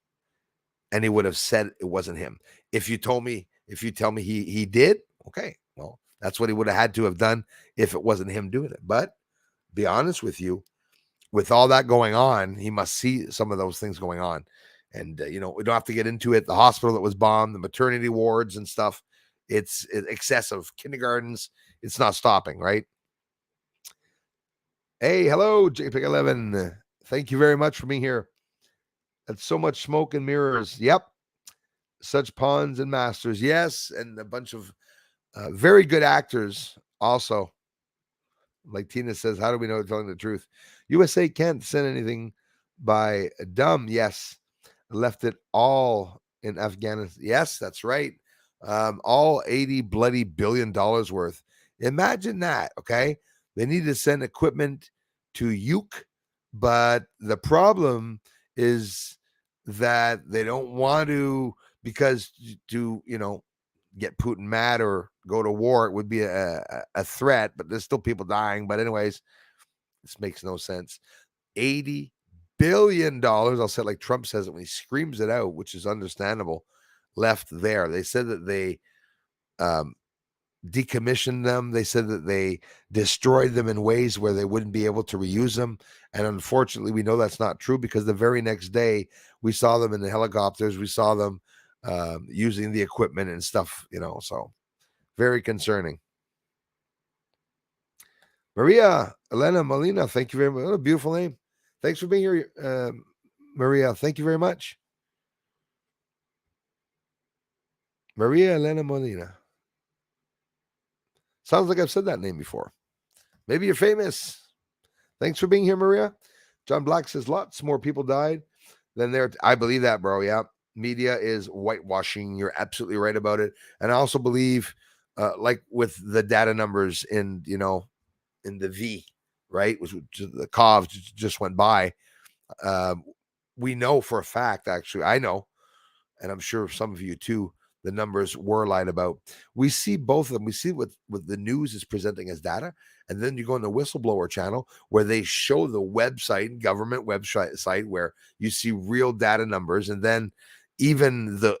And he would have said it wasn't him. If you tell me he did, okay, well, that's what he would have had to have done if it wasn't him doing it. But be honest with you, with all that going on, he must see some of those things going on. And, we don't have to get into it. The hospital that was bombed, the maternity wards and stuff, it's excessive. Kindergartens, it's not stopping, right? Hey, hello, JPEG11. Thank you very much for being here. That's so much smoke and mirrors. Yep. Such pawns and masters. Yes. And a bunch of very good actors also. Like Tina says, how do we know they're telling the truth? USA can't send anything by dumb. Yes. Left it all in Afghanistan. Yes, that's right. All 80 bloody $billion worth. Imagine that. Okay. They need to send equipment to Uke, but the problem is that they don't want to, because to, get Putin mad or go to war, it would be a threat, but there's still people dying. But anyways, this makes no sense. $80 billion, I'll say it like Trump says it when he screams it out, which is understandable, left there. They said that decommissioned them. They said that they destroyed them in ways where they wouldn't be able to reuse them. And unfortunately, we know that's not true, because the very next day we saw them in the helicopters. We saw them using the equipment and stuff, so very concerning. Maria Elena Molina, thank you very much. What a beautiful name. Thanks for being here, Maria. Thank you very much. Maria Elena Molina. Sounds like I've said that name before. Maybe you're famous. Thanks for being here, Maria. John Black says lots more people died than there. I believe that, bro. Yeah. Media is whitewashing. You're absolutely right about it. And I also believe, like with the data numbers in the V, right, which the COV just went by. We know for a fact, actually, I know, and I'm sure some of you too, the numbers were lied about. We see both of them. We see what the news is presenting as data, and then you go on the whistleblower channel where they show the website, government website site, where you see real data numbers, and then even the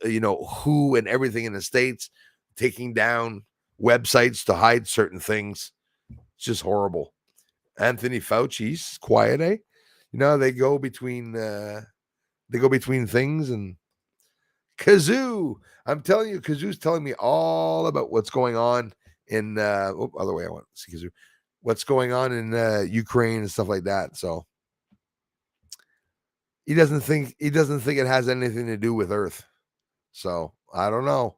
who and everything in the States taking down websites to hide certain things. It's just horrible. Anthony Fauci's quiet, eh? They go between things. And Kazoo, I'm telling you, Kazoo's telling me all about what's going on in other way. I want to see Kazoo. What's going on in Ukraine and stuff like that. So he doesn't think it has anything to do with Earth. So I don't know.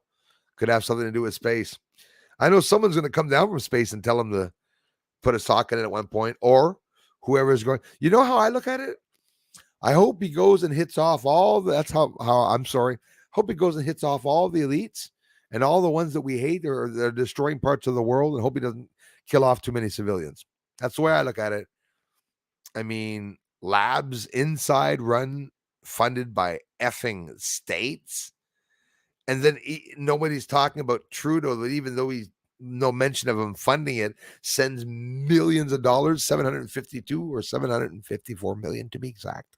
Could have something to do with space. I know someone's going to come down from space and tell him to put a sock in it at one point, or whoever is going. You know how I look at it? I hope he goes and hits off all. That's how I'm sorry. Hope he goes and hits off all the elites and all the ones that we hate, or they're destroying parts of the world, and hope he doesn't kill off too many civilians. That's the way I look at it. I mean, labs inside run, funded by effing states. And then nobody's talking about Trudeau, that even though he's no mention of him funding it, sends millions of dollars, 752 or 754 million to be exact,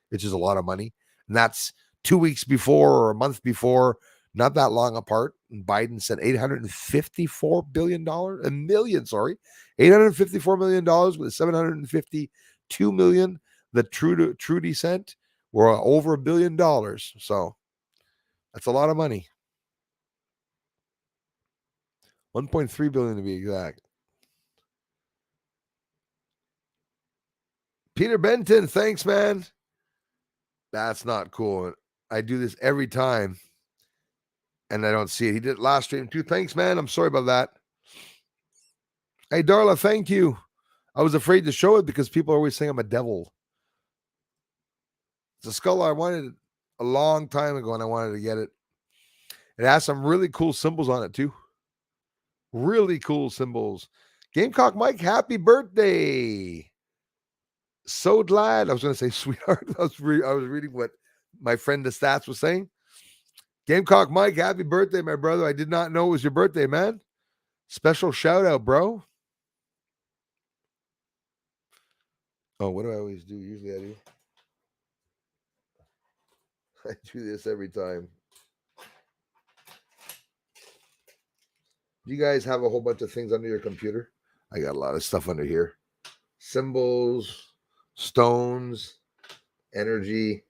which is a lot of money. And that's 2 weeks before or a month before, not that long apart. And Biden said $854 billion, a million, sorry, $854 million with 752 million that Trudy sent were over $1 billion. So that's a lot of money. 1.3 billion to be exact. Peter Benton, thanks, man. That's not cool. I do this every time and I don't see it. He did it last stream too. Thanks, man. I'm sorry about that. Hey, Darla, thank you. I was afraid to show it because people are always saying I'm a devil. It's a skull I wanted a long time ago, and I wanted to get it. It has some really cool symbols on it too. Really cool symbols. Gamecock Mike, happy birthday. So glad. I was going to say sweetheart. I was reading what my friend the Stats was saying. Gamecock Mike, happy birthday, my brother. I did not know it was your birthday, man. Special shout out, bro. Oh, what do I always do? Usually I do. I do this every time. Do you guys have a whole bunch of things under your computer? I got a lot of stuff under here. Symbols, stones, energy.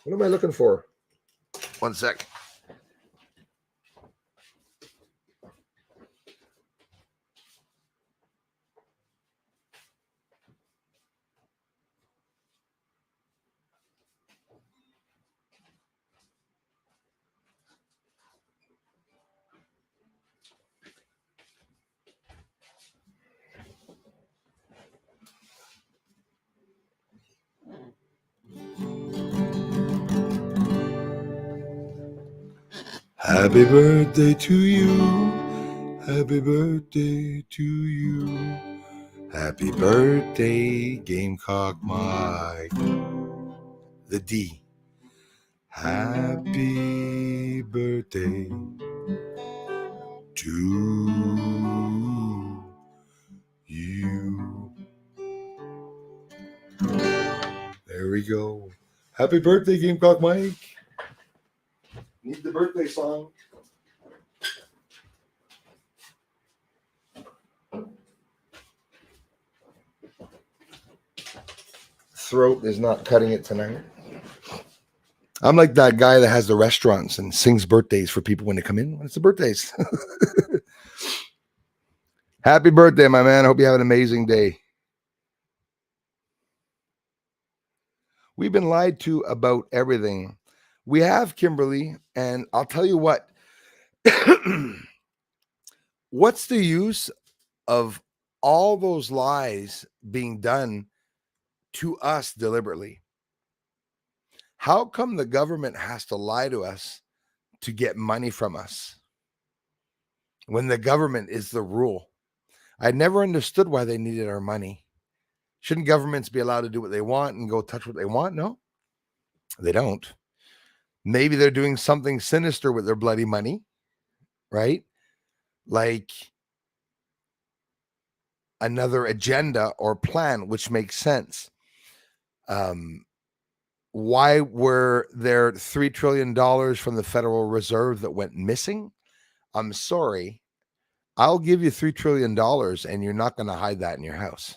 What am I looking for? One sec. Happy birthday to you. Happy birthday to you. Happy birthday, Gamecock Mike. The D. Happy birthday to you. There we go. Happy birthday, Gamecock Mike. Need the birthday song. throat is not cutting it tonight. I'm like that guy that has the restaurants and sings birthdays for people when they come in. When it's the birthdays. Happy birthday, my man. I hope you have an amazing day. We've been lied to about everything. We have, Kimberly, and I'll tell you what. What's the use of all those lies being done to us deliberately? How come the government has to lie to us to get money from us when the government is the rule? I never understood why they needed our money. Shouldn't governments be allowed to do what they want and go touch what they want? No, they don't. Maybe they're doing something sinister with their bloody money, right? Like another agenda or plan, which makes sense. Why were there $3 trillion from the Federal Reserve that went missing? I'm sorry. I'll give you $3 trillion and you're not going to hide that in your house.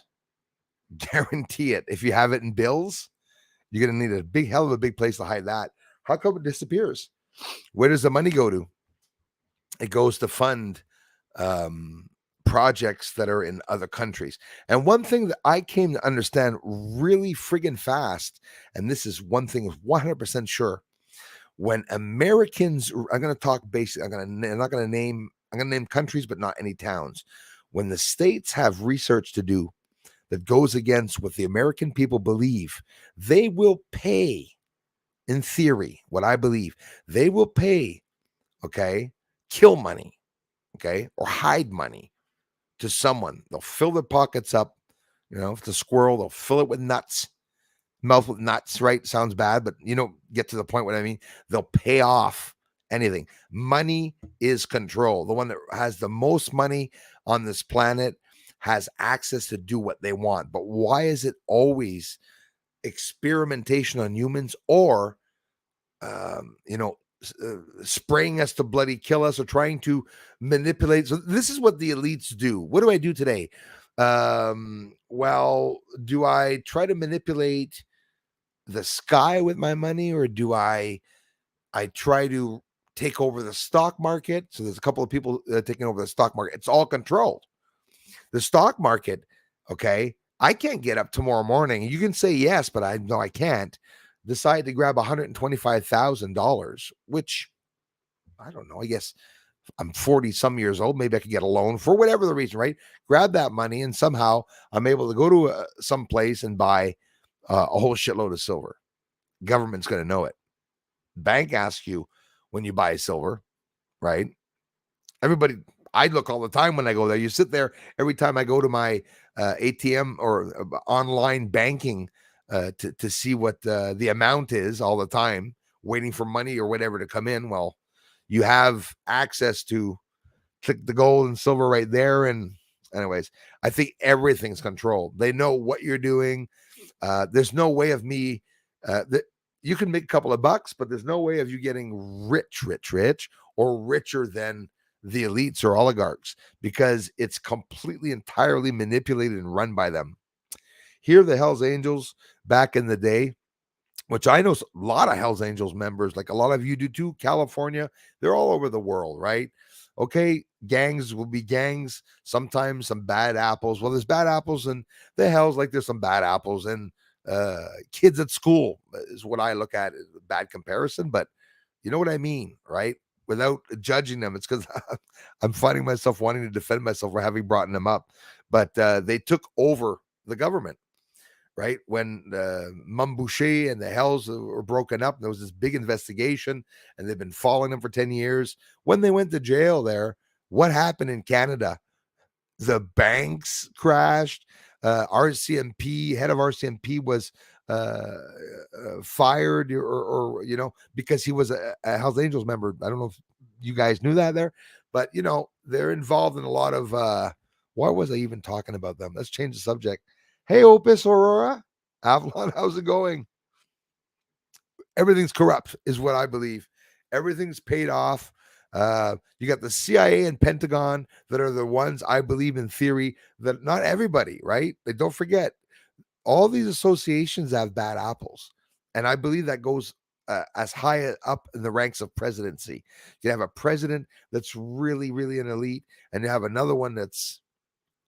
Guarantee it. If you have it in bills, you're going to need a big hell of a big place to hide that. How come it disappears? Where does the money go to? It goes to fund projects that are in other countries. And one thing that I came to understand really friggin' fast, and this is one thing 100% sure, when Americans, I'm going to talk basic, I'm not going to name countries, but not any towns. When the states have research to do that goes against what the American people believe, they will pay, in theory, what I believe, they will pay, okay, kill money, okay, or hide money to someone. They'll fill their pockets up. You know, if it's a squirrel, they'll fill it with nuts. Mouth with nuts, right? Sounds bad, but you know, get to the point what I mean. They'll pay off anything. Money is control. The one that has the most money on this planet has access to do what they want. But why is it always experimentation on humans or, spraying us to bloody kill us or trying to manipulate? So this is what the elites do. What do I do today? Well, do I try to manipulate the sky with my money, or do I try to take over the stock market? So there's a couple of people taking over the stock market. It's all controlled. The stock market, okay, I can't get up tomorrow morning. You can say yes, but I know I can't. Decide to grab $125,000, which I don't know. I guess I'm 40 some years old. Maybe I could get a loan for whatever the reason, right? Grab that money and somehow I'm able to go to some place and buy a whole shitload of silver. Government's going to know it. Bank asks you when you buy silver, right? Everybody, I look all the time when I go there. You sit there every time I go to my ATM or online banking to see what the amount is all the time, waiting for money or whatever to come in. Well, you have access to click the gold and silver right there. And anyways, I think everything's controlled. They know what you're doing. There's no way of me that you can make a couple of bucks, but there's no way of you getting rich, or richer than the elites or oligarchs, because it's completely, entirely manipulated and run by them. Here, the Hells Angels back in the day, which I know a lot of Hells Angels members, like a lot of you do too, California, they're all over the world, right? Okay, gangs will be gangs, sometimes some bad apples. Well, there's bad apples in the Hells, like there's some bad apples and kids at school is what I look at as a bad comparison, but you know what I mean, right? Without judging them, it's because I'm finding myself wanting to defend myself for having brought them up. But they took over the government, right? When Mum Boucher and the Hells were broken up, there was this big investigation, and they've been following them for 10 years. When they went to jail there, what happened in Canada? The banks crashed. RCMP, head of RCMP was fired, or because he was a Hells Angels member. I don't know if you guys knew that there, but they're involved in a lot of why was I even talking about them? Let's change the subject. Hey, Opus Aurora, Avalon, how's it going? Everything's corrupt is what I believe. Everything's paid off. You got the CIA and Pentagon that are the ones I believe in theory that not everybody, right? But don't forget, all these associations have bad apples, and I believe that goes as high up in the ranks of presidency. You have a president that's really, really an elite, and you have another one that's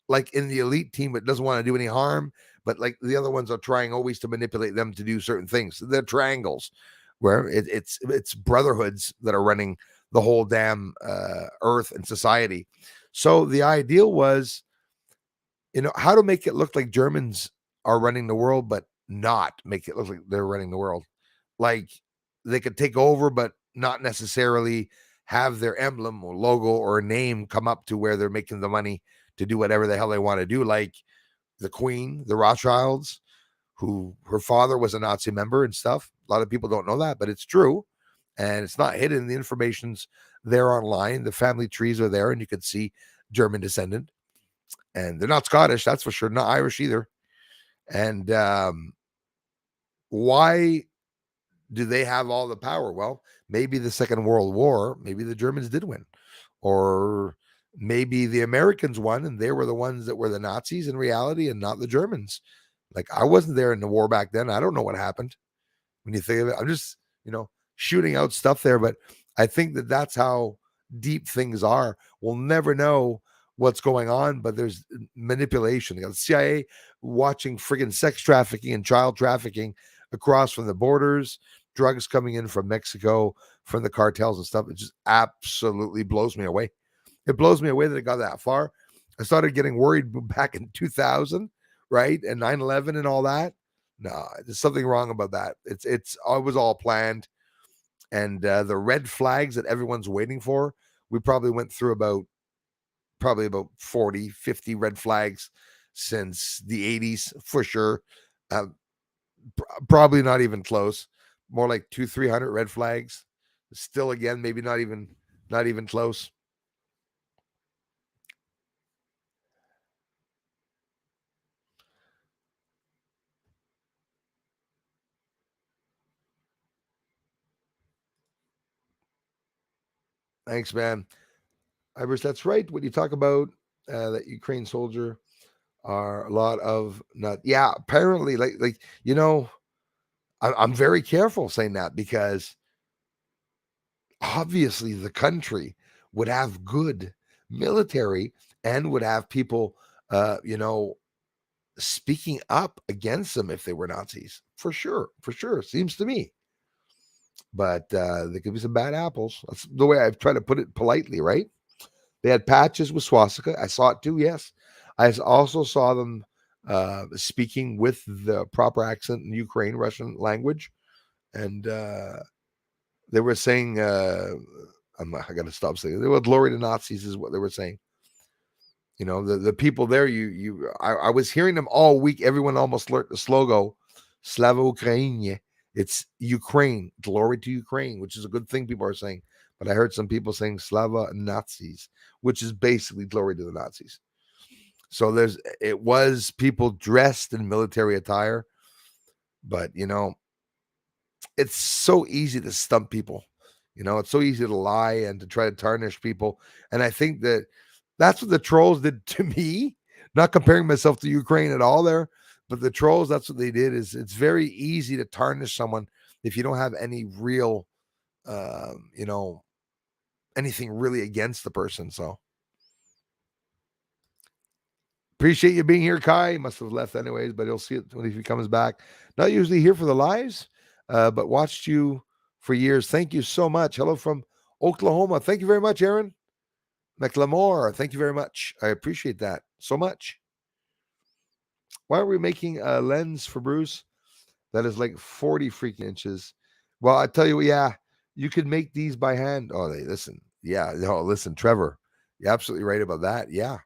like in the elite team but doesn't want to do any harm, but like the other ones are trying always to manipulate them to do certain things. They're triangles where it's brotherhoods that are running the whole damn earth and society. So the ideal was, how to make it look like Germans are running the world, but not make it look like they're running the world. Like they could take over, but not necessarily have their emblem or logo or name come up to where they're making the money to do whatever the hell they want to do. Like the Queen, the Rothschilds, who her father was a Nazi member and stuff. A lot of people don't know that, but it's true. And it's not hidden. The information's there online. The family trees are there, and you can see German descendant. And they're not Scottish, that's for sure, not Irish either. And why do they have all the power? Well, maybe the Second World War, maybe the Germans did win, or maybe the Americans won and they were the ones that were the Nazis in reality and not the Germans. Like I wasn't there in the war back then. I don't know what happened. When you think of it, I'm just, shooting out stuff there, but I think that that's how deep things are. We'll never know what's going on, but there's manipulation. You got the CIA watching friggin' sex trafficking and child trafficking across from the borders, drugs coming in from Mexico, from the cartels and stuff. It just absolutely blows me away. It blows me away that it got that far. I started getting worried back in 2000, right? And 9/11 and all that. No, there's something wrong about that. It was all planned. And the red flags that everyone's waiting for, we probably went through about 40, 50 red flags since the 80s for sure. Uh, Probably not even close. More like 200-300 red flags. Still, again, maybe not even close. Thanks, man. Iris, that's right. When you talk about that Ukraine soldier, are a lot of not. Yeah, apparently, like I'm very careful saying that because obviously the country would have good military and would have people, speaking up against them if they were Nazis. For sure. Seems to me. But there could be some bad apples. That's the way I've tried to put it politely, right? They had patches with swastika. I saw it too, yes. I also saw them speaking with the proper accent in Ukraine, Russian language. And they were saying, I got to stop saying it. They were glory to Nazis, is what they were saying. The people there, I was hearing them all week. Everyone almost learned the slogan, Slava Ukraine. It's Ukraine, glory to Ukraine, which is a good thing people are saying. But I heard some people saying Slava Nazis, which is basically glory to the Nazis. So it was people dressed in military attire, but it's so easy to stump people. It's so easy to lie and to try to tarnish people. And I think that's what the trolls did to me. Not comparing myself to Ukraine at all there, but the trolls, that's what they did. Is it's very easy to tarnish someone if you don't have any real, you know, anything really against the person. So appreciate you being here, Kai. He must have left anyways, but he'll see it when he comes back. Not usually here for the lives, but watched you for years. Thank you so much. Hello from Oklahoma. Thank you very much, Aaron McLemore. Thank you very much. I appreciate that so much. Why are we making a lens for Bruce that is like 40 freaking inches? Well, I tell you what, yeah, you could make these by hand. Oh, they listen. Yeah, no, listen, Trevor. You're absolutely right about that. Yeah.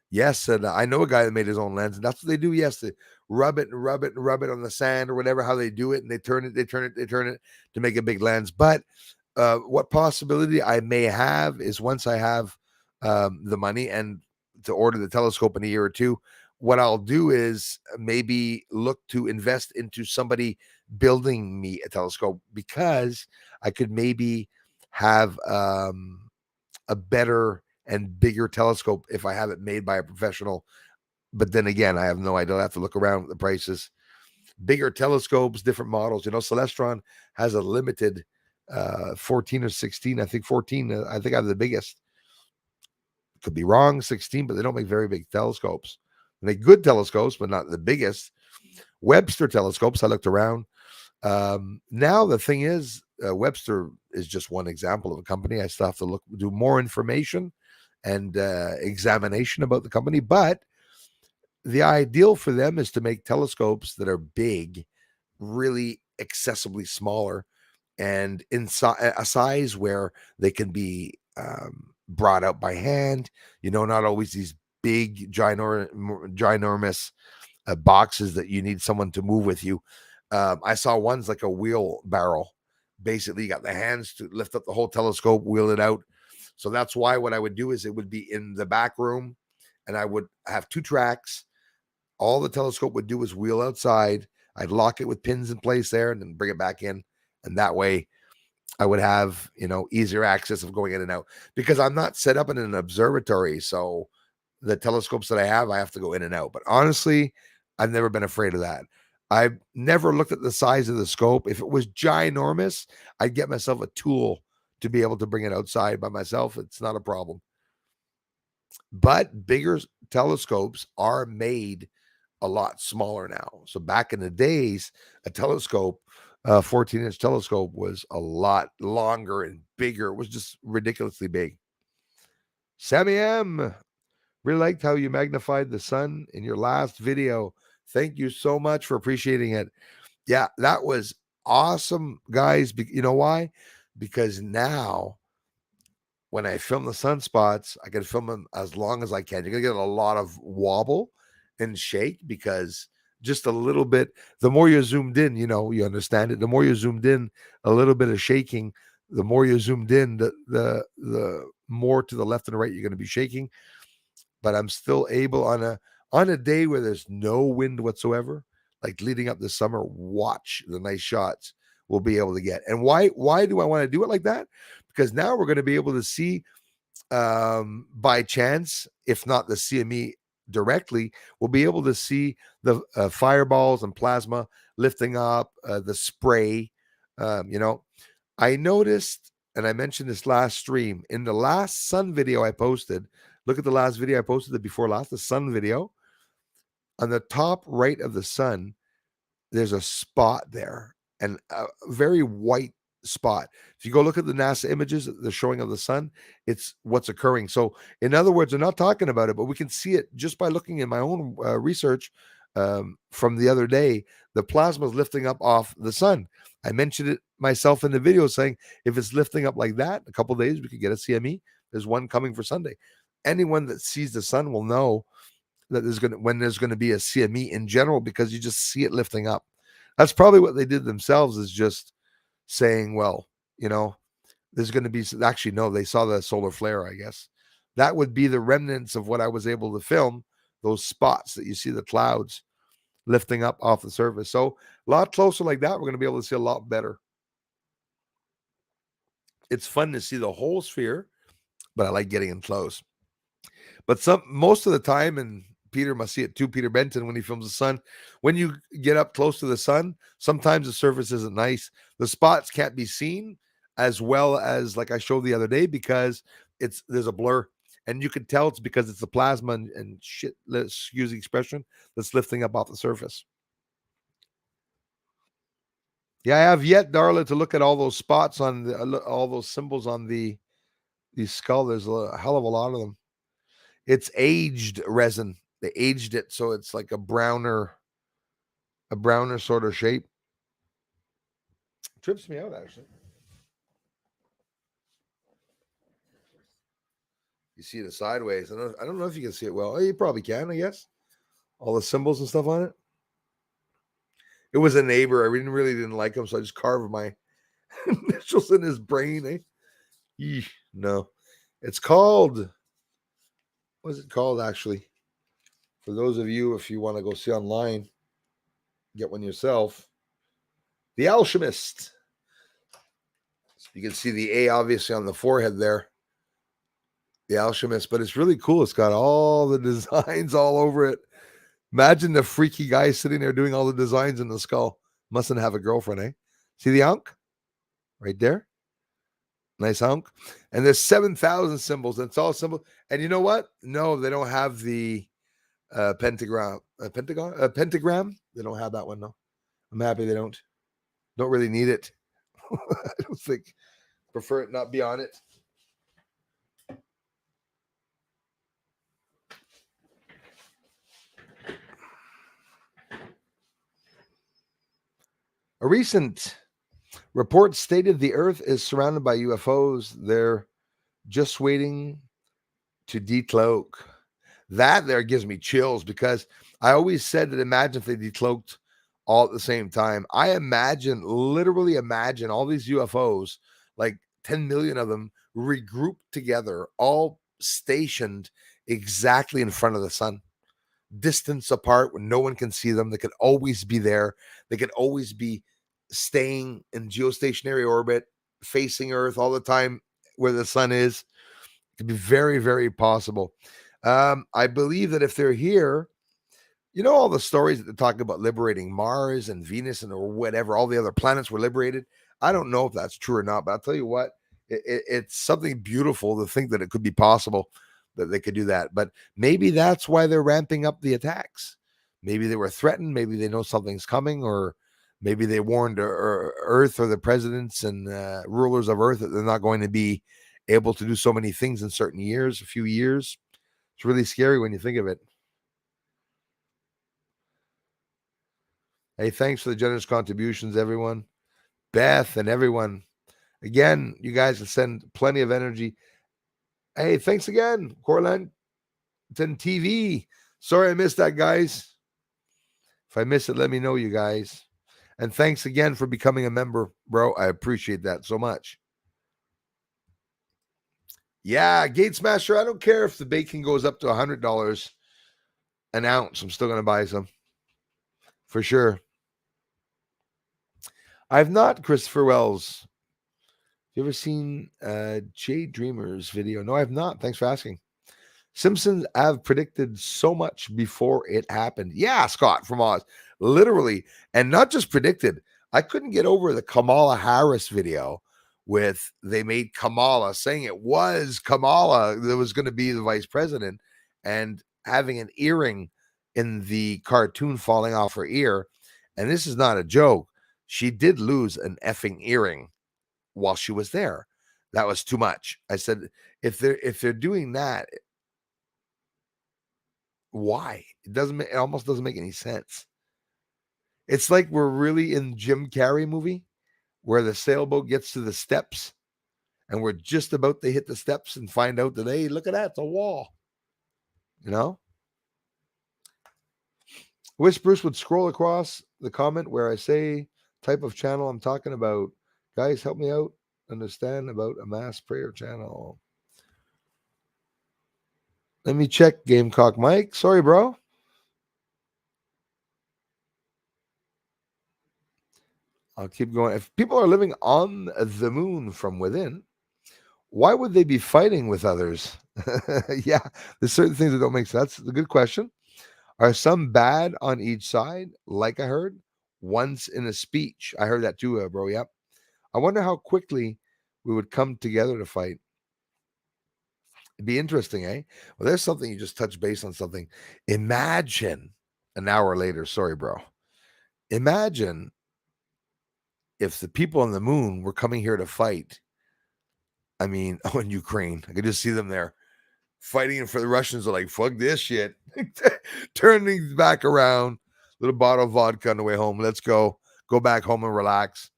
Yes, and I know a guy that made his own lens, and that's what they do. Yes, they rub it and rub it and rub it on the sand or whatever, how they do it, and they turn it, they turn it to make a big lens. But what possibility I may have is once I have the money and to order the telescope in a year or two, what I'll do is maybe look to invest into somebody building me a telescope because I could maybe have a better and bigger telescope if I have it made by a professional But then again, I have no idea. I have to look around at the prices. Bigger telescopes, different models. Celestron has a limited 14 or 16. I think 14. I think I have the biggest. Could be wrong, 16, but they don't make very big telescopes. They make good telescopes, but not the biggest. Webster Telescopes, I looked around. Now the thing is, Webster is just one example of a company. I still have to do more information and examination about the company. But the ideal for them is to make telescopes that are big, really accessibly smaller, and in a size where they can be brought out by hand. Not always these big, ginormous boxes that you need someone to move with you. I saw ones like a wheelbarrow. Basically, you got the hands to lift up the whole telescope, wheel it out. So that's why what I would do is it would be in the back room, and I would have 2 tracks. All the telescope would do is wheel outside. I'd lock it with pins in place there and then bring it back in. And that way I would have, easier access of going in and out, because I'm not set up in an observatory. So the telescopes that I have to go in and out. But honestly, I've never been afraid of that. I've never looked at the size of the scope. If it was ginormous, I'd get myself a tool to be able to bring it outside by myself. It's not a problem. But bigger telescopes are made a lot smaller now. So back in the days, a telescope, 14-inch telescope, was a lot longer and bigger. It was just ridiculously big. Sammy M, really liked how you magnified the sun in your last video. Thank you so much for appreciating it. Yeah, that was awesome, guys. You know why? Because now when I film the sunspots, I can film them as long as I can. You're going to get a lot of wobble and shake, because just a little bit, the more you're zoomed in, you understand it. The more you're zoomed in, a little bit of shaking, the more you're zoomed in, the more to the left and right you're going to be shaking. But I'm still able on a day where there's no wind whatsoever, like leading up this summer, watch the nice shots we'll be able to get. And why do I want to do it like that? Because now we're going to be able to see, by chance, if not the CME directly, we'll be able to see the fireballs and plasma lifting up, the spray. I noticed, and I mentioned this last stream, in the last sun video I posted. Look at the last video I posted, the before last, the sun video. On the top right of the sun, there's a spot there, and a very white spot. If you go look at the NASA images, the showing of the sun, it's what's occurring. So in other words, they're not talking about it, but we can see it just by looking in my own research from the other day. The plasma is lifting up off the sun. I mentioned it myself in the video, saying if it's lifting up like that, a couple of days we could get a CME. There's one coming for Sunday. Anyone that sees the sun will know that when there's going to be a CME in general, because you just see it lifting up. That's probably what they did themselves, is just saying, well, there's going to be, actually, no, they saw the solar flare, I guess. That would be the remnants of what I was able to film, those spots that you see the clouds lifting up off the surface. So a lot closer like that, we're going to be able to see a lot better. It's fun to see the whole sphere, but I like getting in close. But most of the time, and Peter must see it too, Peter Benton, when he films the sun, when you get up close to the sun, sometimes the surface isn't nice. The spots can't be seen as well as, like I showed the other day, because there's a blur, and you can tell it's because it's the plasma and shit, excuse the expression, that's lifting up off the surface. Yeah, I have yet, Darla, to look at all those spots on all those symbols on the skull. There's a hell of a lot of them. It's aged resin. They aged it so it's like a browner sort of shape. It trips me out, actually. You see it sideways. I don't know if you can see it well. Oh, you probably can, I guess. All the symbols and stuff on it. It was a neighbor. I really didn't like him, so I just carved my initials in his brain. Eesh, no. It's called, what's it called, actually? For those of you, if you want to go see online, get one yourself. The Alchemist. You can see the A obviously on the forehead there. The Alchemist, but it's really cool. It's got all the designs all over it. Imagine the freaky guy sitting there doing all the designs in the skull. Mustn't have a girlfriend, eh? See the ankh right there? Nice ankh. And there's 7,000 symbols. And it's all symbol. And you know what? No, they don't have the pentagram. Pentagram? They don't have that one, no. I'm happy they don't. Don't really need it. I don't think. Prefer it not be on it. A recent report stated the Earth is surrounded by UFOs. They're just waiting to decloak. That there gives me chills because I always said that imagine if they decloaked all at the same time. I literally imagine all these UFOs, like 10 million of them, regrouped together, all stationed exactly in front of the sun, distance apart when no one can see them. They could always be there. They could always be staying in geostationary orbit, facing Earth all the time where the sun is. It could be very, very possible. I believe that if they're here, you know, all the stories that they're talking about liberating Mars and Venus and or whatever, all the other planets were liberated. I don't know if that's true or not, but I'll tell you what, it's something beautiful to think that it could be possible that they could do that. But maybe that's why they're ramping up the attacks. Maybe they were threatened. Maybe they know something's coming, or maybe they warned Earth or the presidents and rulers of Earth that they're not going to be able to do so many things in certain years, a few years. It's really scary when you think of it. Hey, thanks for the generous contributions, everyone. Beth and everyone. Again, you guys have sent plenty of energy. Hey, thanks again, Corland. 10 TV. Sorry I missed that, guys. If I miss it, let me know, you guys. And thanks again for becoming a member, bro. I appreciate that so much. Yeah, Gate Smasher. I don't care if the bacon goes up to $100 an ounce. I'm still going to buy some for sure. I've not, Christopher Wells. You ever seen Jay Dreamer's video? No, I've not. Thanks for asking. Simpsons have predicted so much before it happened. Yeah, Scott from Oz. Literally. And not just predicted. I couldn't get over the Kamala Harris video with they made Kamala saying it was Kamala that was going to be the vice president and having an earring in the cartoon falling off her ear. And this is not a joke. She did lose an effing earring while she was there. That was too much. I said, if they're doing that, why? It almost doesn't make any sense. It's like we're really in Jim Carrey movie where the sailboat gets to the steps and we're just about to hit the steps and find out that, hey, look at that, it's a wall. You know? Wish Bruce would scroll across the comment where I say type of channel I'm talking about. Guys, help me out. Understand about a mass prayer channel. Let me check, Gamecock Mike. Sorry, bro. I'll keep going. If people are living on the moon from within, why would they be fighting with others? Yeah, there's certain things that don't make sense. That's a good question. Are some bad on each side? Like I heard once in a speech. I heard that too, bro. Yep. I wonder how quickly we would come together to fight. It'd be interesting, eh? Well, there's something you just touched base on something. Imagine an hour later. Sorry, bro. Imagine if the people on the moon were coming here to fight. I mean, in Ukraine, I could just see them there fighting for the Russians are like, fuck this shit. Turning back around, little bottle of vodka on the way home. Let's go. Go back home and relax.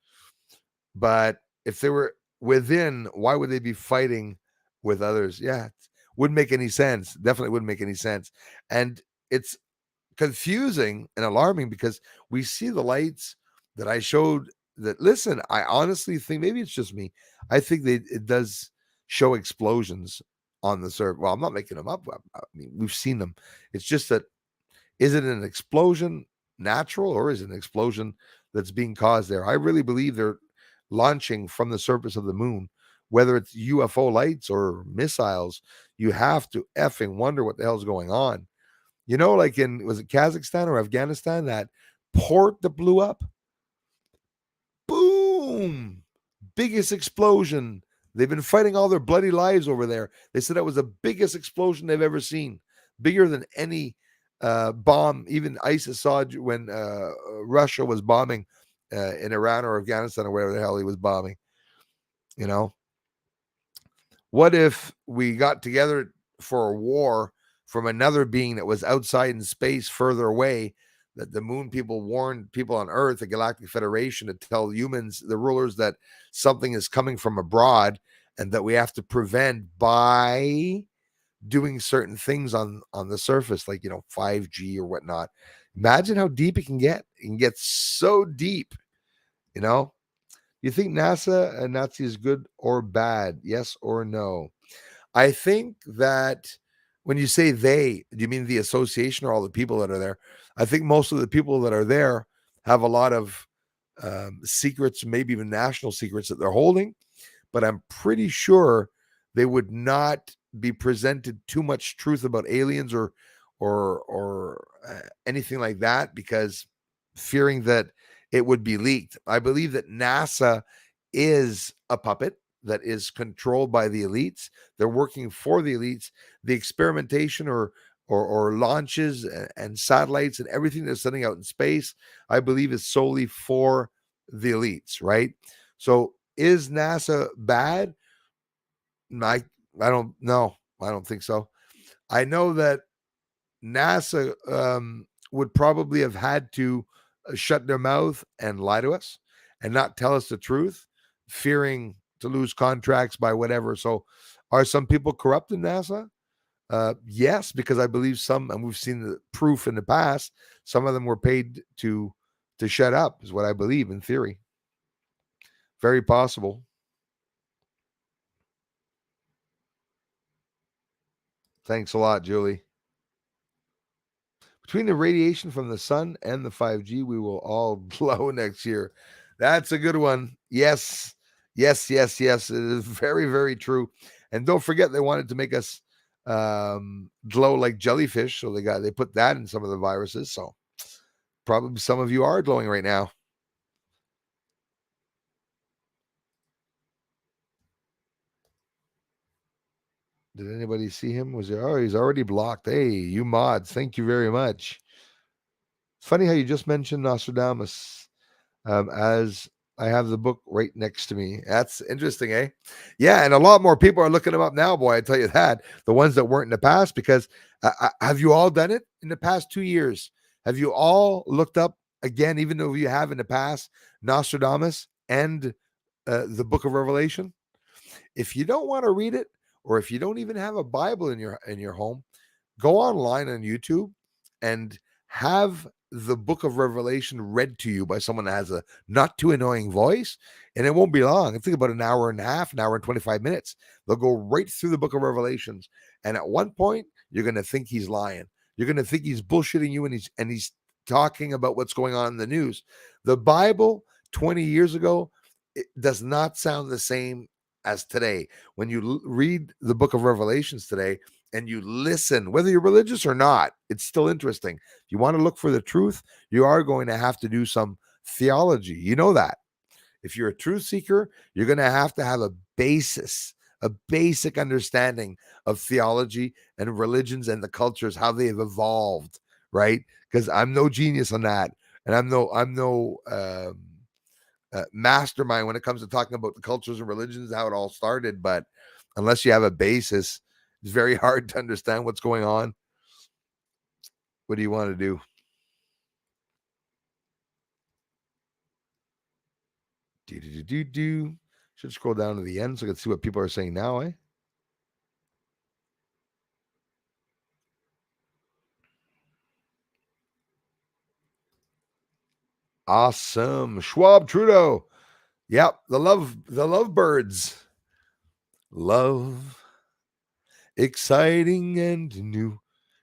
But if they were within, why would they be fighting with others? Yeah, wouldn't make any sense. Definitely wouldn't make any sense. And it's confusing and alarming because we see the lights that I showed that listen, I honestly think maybe it's just me. I think it does show explosions on the surface. Well, I'm not making them up. I mean, we've seen them. It's just that is it an explosion natural or is it an explosion that's being caused there? I really believe they're launching from the surface of the moon, whether it's UFO lights or missiles. You have to effing wonder what the hell's going on. Like was it Kazakhstan or Afghanistan, that port that blew up? Boom! Biggest explosion. They've been fighting all their bloody lives over there. They said that was the biggest explosion they've ever seen, bigger than any bomb even ISIS saw when Russia was bombing in Iran or Afghanistan or wherever the hell he was bombing. You know, what if we got together for a war from another being that was outside in space, further away? That the moon people warned people on Earth, the Galactic Federation, to tell humans, the rulers, that something is coming from abroad and that we have to prevent by doing certain things on the surface, like 5G or whatnot. Imagine how deep it can get. It can get so deep. You think NASA and Nazi is good or bad? Yes or no? I think that when you say they, do you mean the association or all the people that are there? I think most of the people that are there have a lot of secrets, maybe even national secrets that they're holding, but I'm pretty sure they would not be presented too much truth about aliens or anything like that, because fearing that it would be leaked. I believe that NASA is a puppet that is controlled by the elites. They're working for the elites. The experimentation or launches and satellites and everything they're sending out in space, I believe, is solely for the elites, right? So is NASA bad? I don't know. I don't think so. I know that NASA would probably have had to shut their mouth and lie to us and not tell us the truth, fearing to lose contracts by whatever. So, are some people corrupt in NASA? Yes, because I believe some, and we've seen the proof in the past. Some of them were paid to shut up, is what I believe in theory. Very possible. Thanks a lot, Julie. Between the radiation from the sun and the 5G, we will all glow next year. That's a good one. Yes, yes, yes, yes. It is very, very true. And don't forget, they wanted to make us glow like jellyfish, so they put that in some of the viruses. So probably some of you are glowing right now. Did anybody see him? Was there? Oh, he's already blocked. Hey, you mods, thank you very much. It's funny how you just mentioned Nostradamus. As I have the book right next to me. That's interesting, eh? Yeah, and a lot more people are looking them up now, boy. I tell you that. The ones that weren't in the past, because have you all done it in the past 2 years? Have you all looked up again, even though you have in the past, Nostradamus and the Book of Revelation? If you don't want to read it, or if you don't even have a Bible in your home, go online on YouTube and have the book of Revelation read to you by someone that has a not too annoying voice, and it won't be long. I think about an hour and a half, an hour and 25 minutes. They'll go right through the book of Revelations. And at one point, you're gonna think he's lying. You're gonna think he's bullshitting you, and he's talking about what's going on in the news. The Bible 20 years ago, it does not sound the same as today. When you read the book of Revelations today, and you listen, whether you're religious or not, it's still interesting. If you want to look for the truth, you are going to have to do some theology. You know that. If you're a truth seeker, you're going to have a basis, a basic understanding of theology and religions and the cultures, how they've evolved, right? Because I'm no genius on that, and I'm no mastermind when it comes to talking about the cultures and religions, how it all started. But unless you have a basis, it's very hard to understand what's going on. What do you want to do? Do. Should scroll down to the end so I can see what people are saying now, eh? Awesome. Schwab Trudeau. Yep. The lovebirds. Love, exciting and new.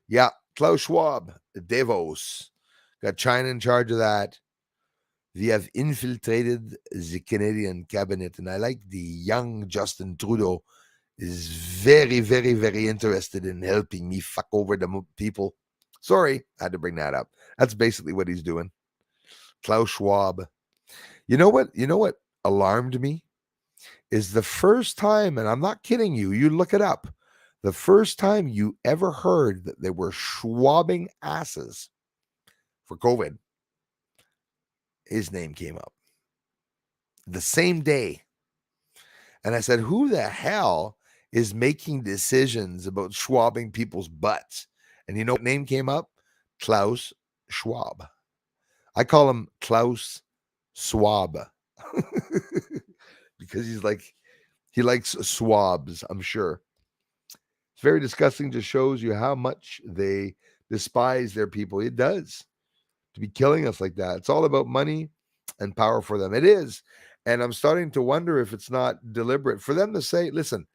Yeah. Klaus Schwab, Davos. Got China in charge of that. They have infiltrated the Canadian cabinet, and I like the young Justin Trudeau is very, very, very interested in helping me fuck over the people. Sorry, I had to bring that up. That's basically what he's doing. Klaus Schwab. You know what? You know what alarmed me is the first time, and I'm not kidding you. You look it up. The first time you ever heard that they were schwabbing asses for COVID, his name came up the same day. And I said, who the hell is making decisions about schwabbing people's butts? And you know what name came up? Klaus Schwab. I call him Klaus Swab because he likes swabs, I'm sure. It's very disgusting. Just shows you how much they despise their people. It does, to be killing us like that. It's all about money and power for them. It is. And I'm starting to wonder if it's not deliberate for them to say, listen,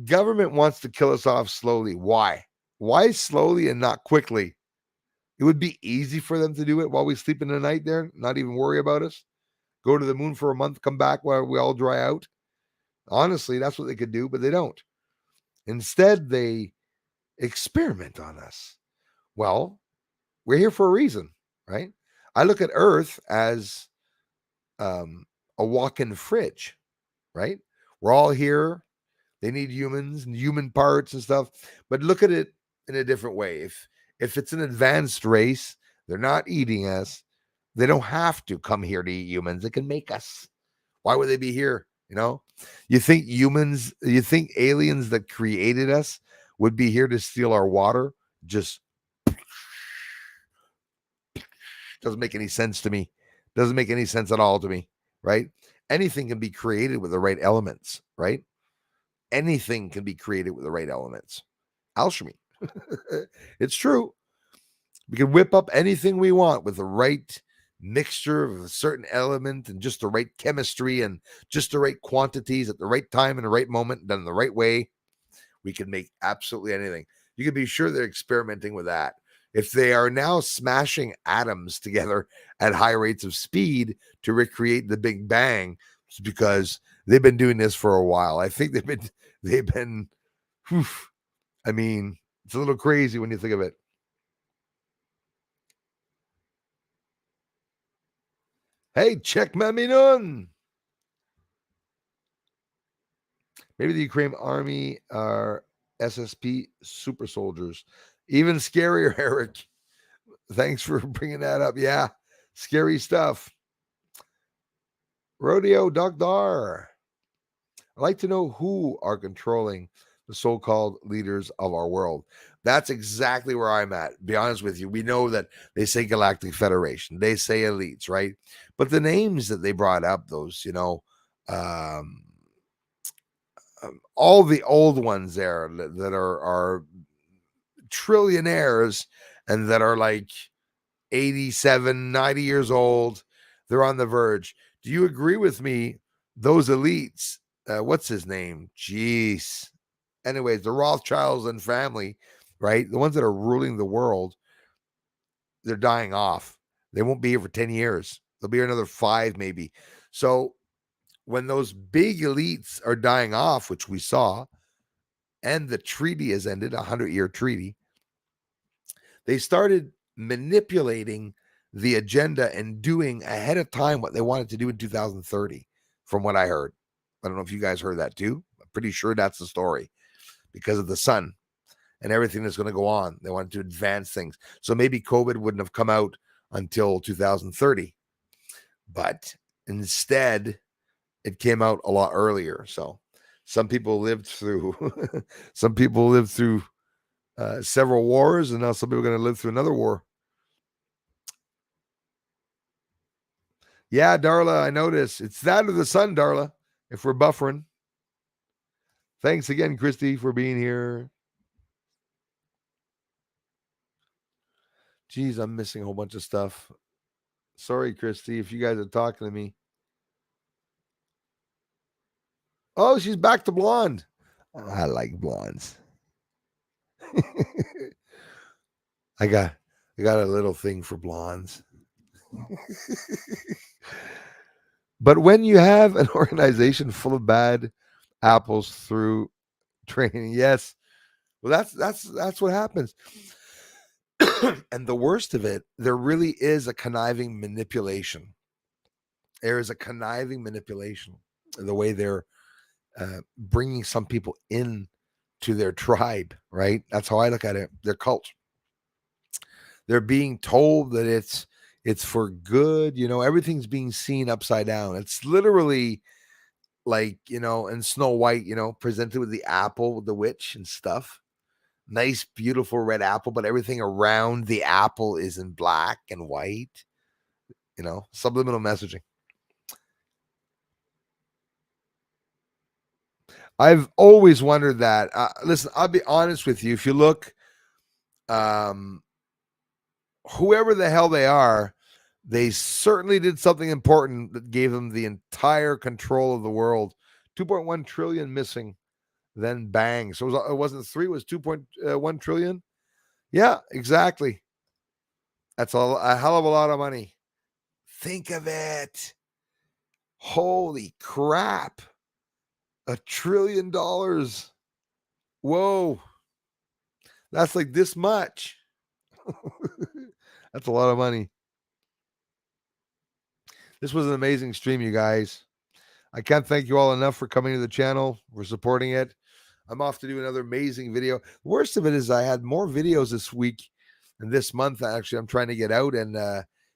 government wants to kill us off slowly. Why? Why slowly and not quickly? It would be easy for them to do it while we sleep in the night there, not even worry about us. Go to the moon for a month, come back while we all dry out. Honestly, that's what they could do, but they don't. Instead, they experiment on us. Well, we're here for a reason, right? I look at Earth as a walk-in fridge, right? We're all here. They need humans and human parts and stuff, but look at it in a different way. If it's an advanced race, they're not eating us. They don't have to come here to eat humans. They can make us. Why would they be here? You know, you think aliens that created us would be here to steal our water? Just doesn't make any sense to me. Doesn't make any sense at all to me, right? Anything can be created with the right elements, right? Anything can be created with the right elements. Alchemy. It's true. We can whip up anything we want with the right mixture of a certain element and just the right chemistry and just the right quantities at the right time and the right moment, done the right way. We can make absolutely anything. You can be sure they're experimenting with that. If they are now smashing atoms together at high rates of speed to recreate the Big Bang, it's because they've been doing this for a while. I think they've been whew, I mean, it's a little crazy when you think of it. Hey, check Maminun. Maybe the Ukraine army are SSP super soldiers. Even scarier, Eric. Thanks for bringing that up. Yeah, scary stuff. Rodeo Dogdar. I'd like to know who are controlling the so-called leaders of our world. That's exactly where I'm at. Be honest with you. We know that they say Galactic Federation. They say elites, right? But the names that they brought up, those, um, all the old ones there that are trillionaires and that are like 87, 90 years old, they're on the verge. Do you agree with me? Those elites, what's his name? Jeez. Anyways, the Rothschilds and family, right? The ones that are ruling the world, they're dying off. They won't be here for 10 years. They'll be here another 5, maybe. So when those big elites are dying off, which we saw, and the treaty has ended, a 100-year treaty, they started manipulating the agenda and doing ahead of time what they wanted to do in 2030, from what I heard. I don't know if you guys heard that too. I'm pretty sure that's the story because of the sun and everything that's going to go on. They wanted to advance things. So maybe COVID wouldn't have come out until 2030. But instead, it came out a lot earlier. So some people lived through several wars, and now some people are going to live through another war. Yeah, Darla, I notice. It's that or the sun, Darla, if we're buffering. Thanks again, Christy, for being here. Geez, I'm missing a whole bunch of stuff. Sorry, Christy, if you guys are talking to me. Oh, she's back to blonde. I like blondes. I got a little thing for blondes. But when you have an organization full of bad apples through training, yes. Well, that's what happens. And the worst of it, there really is a conniving manipulation. There is a conniving manipulation. The way they're bringing some people in to their tribe, right? That's how I look at it. Their cult. They're being told that it's for good. Everything's being seen upside down. It's literally like, in Snow White, presented with the apple with the witch and stuff. Nice, beautiful red apple, but everything around the apple is in black and white. Subliminal messaging. I've always wondered that. Listen, I'll be honest with you. If you look, um, whoever the hell they are, they certainly did something important that gave them the entire control of the world. 2.1 trillion missing, then bang. So it wasn't three, it was 2.1 trillion. Yeah, exactly. That's a hell of a lot of money. Think of it. Holy crap. $1 trillion. Whoa. That's like this much. That's a lot of money. This was an amazing stream, you guys. I can't thank you all enough for coming to the channel. We're supporting it. I'm off to do another amazing video. The worst of it is I had more videos this week and this month. Actually, I'm trying to get out, and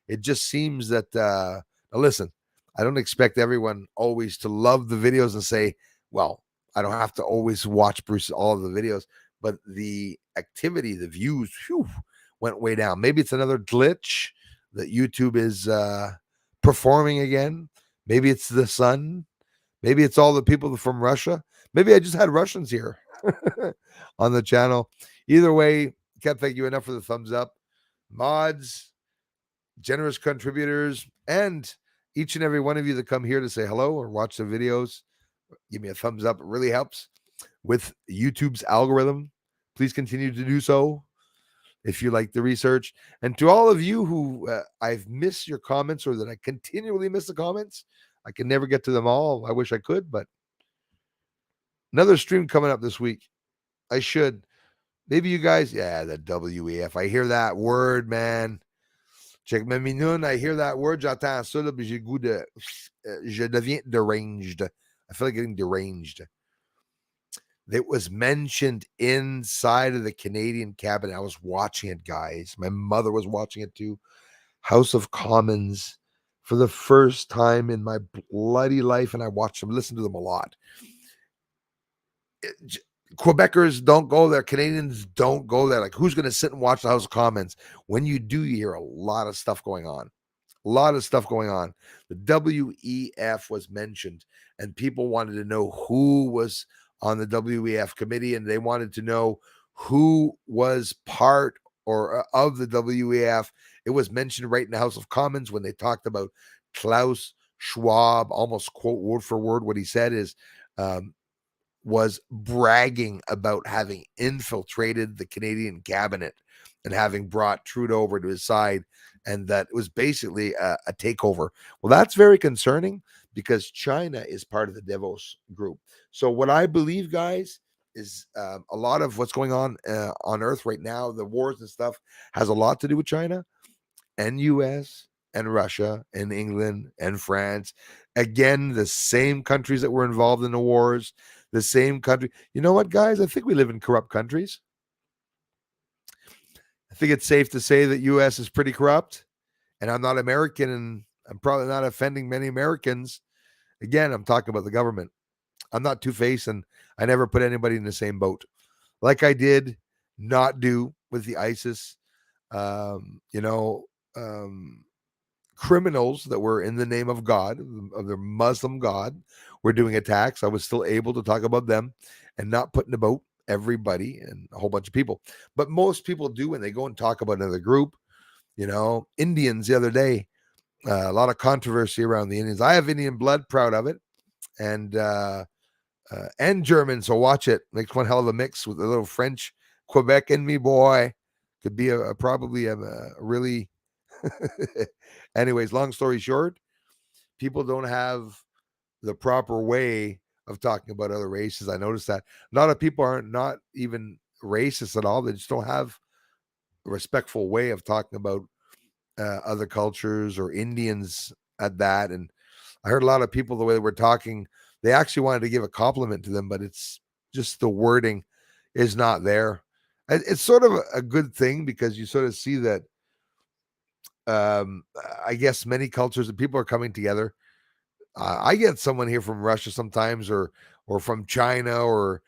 it just seems that now listen, I don't expect everyone always to love the videos and say, well, I don't have to always watch Bruce all of the videos, but the activity, the views, went way down. Maybe it's another glitch that YouTube is performing again. Maybe it's the sun. Maybe it's all the people from Russia. Maybe I just had Russians here on the channel. Either way, can't thank you enough for the thumbs up. Mods, generous contributors, and each and every one of you that come here to say hello or watch the videos. Give me a thumbs up. It really helps with YouTube's algorithm. Please continue to do so if you like the research. And to all of you who I've missed your comments, or that I continually miss the comments, I can never get to them all. I wish I could, but another stream coming up this week. I should. Maybe you guys, yeah, the WEF. I hear that word, man. Check my minoun. I hear that word. J'entends ça, là, j'ai goût de. Je deviens deranged. I feel like getting deranged. It was mentioned inside of the Canadian cabinet. I was watching it, guys. My mother was watching it too. House of Commons for the first time in my bloody life, and I watched them, listen to them a lot. Quebecers don't go there. Canadians don't go there. Like, who's going to sit and watch the House of Commons? When you do, you hear a lot of stuff going on. A lot of stuff going on. The WEF was mentioned, and people wanted to know who was on the WEF committee, and they wanted to know who was part or of the WEF. It was mentioned right in the House of Commons when they talked about Klaus Schwab, almost quote word for word. What he said is, was bragging about having infiltrated the Canadian cabinet and having brought Trudeau over to his side, and that it was basically a takeover. Well, that's very concerning because China is part of the Davos group. So what I believe, guys, is a lot of what's going on Earth right now, the wars and stuff, has a lot to do with China and US and Russia and England and France. Again, the same countries that were involved in the wars, the same country. You know what, guys? I think we live in corrupt countries. I think it's safe to say that US is pretty corrupt. And I'm not American, and I'm probably not offending many Americans. Again, I'm talking about the government. I'm not two-faced, and I never put anybody in the same boat. Like I did not do with the ISIS, you know, criminals that were in the name of God, of their Muslim God, were doing attacks. I was still able to talk about them and not put in the boat everybody and a whole bunch of people. But most people do when they go and talk about another group. Indians the other day, a lot of controversy around the Indians. I have Indian blood, proud of it, and German. So watch it. Makes one hell of a mix with a little French Quebec in me, boy. Could be probably a really. Anyways, long story short, people don't have the proper way of talking about other races. I noticed that a lot of people are not even racist at all. They just don't have respectful way of talking about other cultures or Indians at that. And I heard a lot of people, the way they were talking, they actually wanted to give a compliment to them, but it's just the wording is not there. It's sort of a good thing because you sort of see that I guess many cultures and people are coming together. I get someone here from Russia sometimes, or from China, or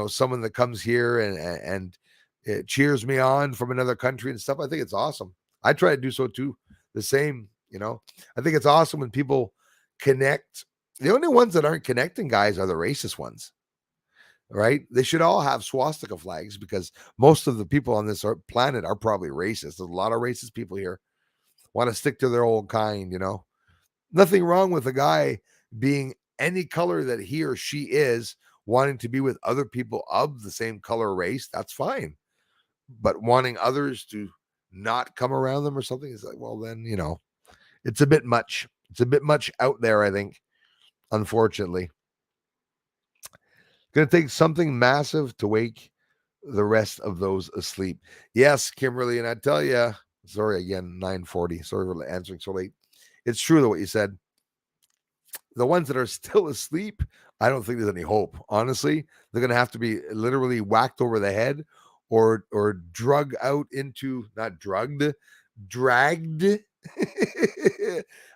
someone that comes here and it cheers me on from another country and stuff. I think it's awesome. I try to do so too. The same, I think it's awesome when people connect. The only ones that aren't connecting, guys, are the racist ones, right? They should all have swastika flags because most of the people on this planet are probably racist. There's a lot of racist people here. Want to stick to their old kind. Nothing wrong with a guy being any color that he or she is, wanting to be with other people of the same color race. That's fine. But wanting others to not come around them or something is like, well, then, it's a bit much. It's a bit much out there, I think, unfortunately. It's going to take something massive to wake the rest of those asleep. Yes, Kimberly, and I tell you, sorry again, 9:40. Sorry for answering so late. It's true though what you said. The ones that are still asleep, I don't think there's any hope. Honestly, they're going to have to be literally whacked over the head or drug out into, not drugged, dragged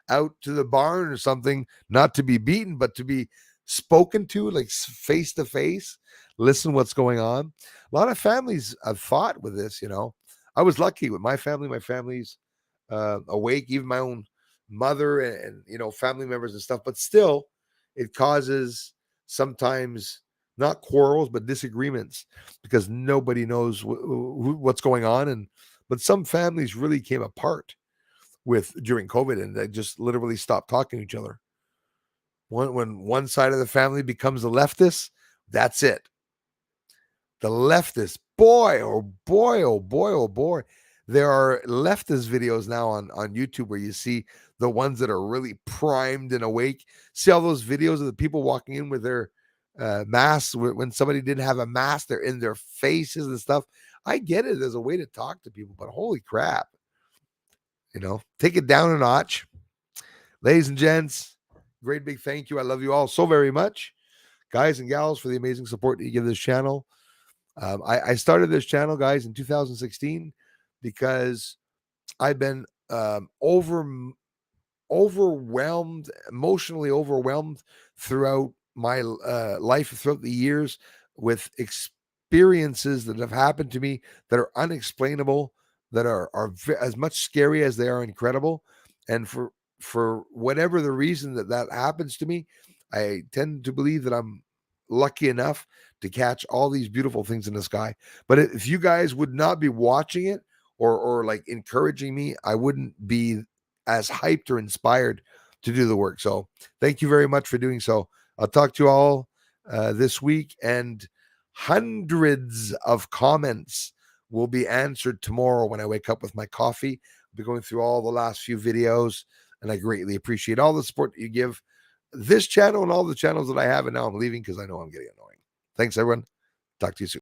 out to the barn or something, not to be beaten, but to be spoken to, like face to face, listen what's going on. A lot of families have fought with this. I was lucky with my family. My family's awake, even my own mother and family members and stuff, but still it causes sometimes not quarrels but disagreements because nobody knows what's going on. And but some families really came apart during COVID, and they just literally stopped talking to each other. When one side of the family becomes the leftist, that's it. The leftist, boy, oh boy, oh boy, oh boy. There are leftist videos now on YouTube where you see the ones that are really primed and awake. See all those videos of the people walking in with their masks when somebody didn't have a mask, they're in their faces and stuff. I get it. There's a way to talk to people, but holy crap. Take it down a notch. Ladies and gents, great big thank you. I love you all so very much. Guys and gals, for the amazing support that you give this channel. I started this channel, guys, in 2016 because I've been overwhelmed, emotionally overwhelmed throughout my life, throughout the years, with experiences that have happened to me that are unexplainable, that are as much scary as they are incredible. And for whatever the reason that happens to me, I tend to believe that I'm lucky enough to catch all these beautiful things in the sky. But if you guys would not be watching it or like encouraging me, I wouldn't be as hyped or inspired to do the work. So thank you very much for doing so. I'll talk to you all this week, and hundreds of comments will be answered tomorrow when I wake up with my coffee. I'll be going through all the last few videos, and I greatly appreciate all the support that you give this channel and all the channels that I have. And now I'm leaving because I know I'm getting annoying. Thanks, everyone. Talk to you soon.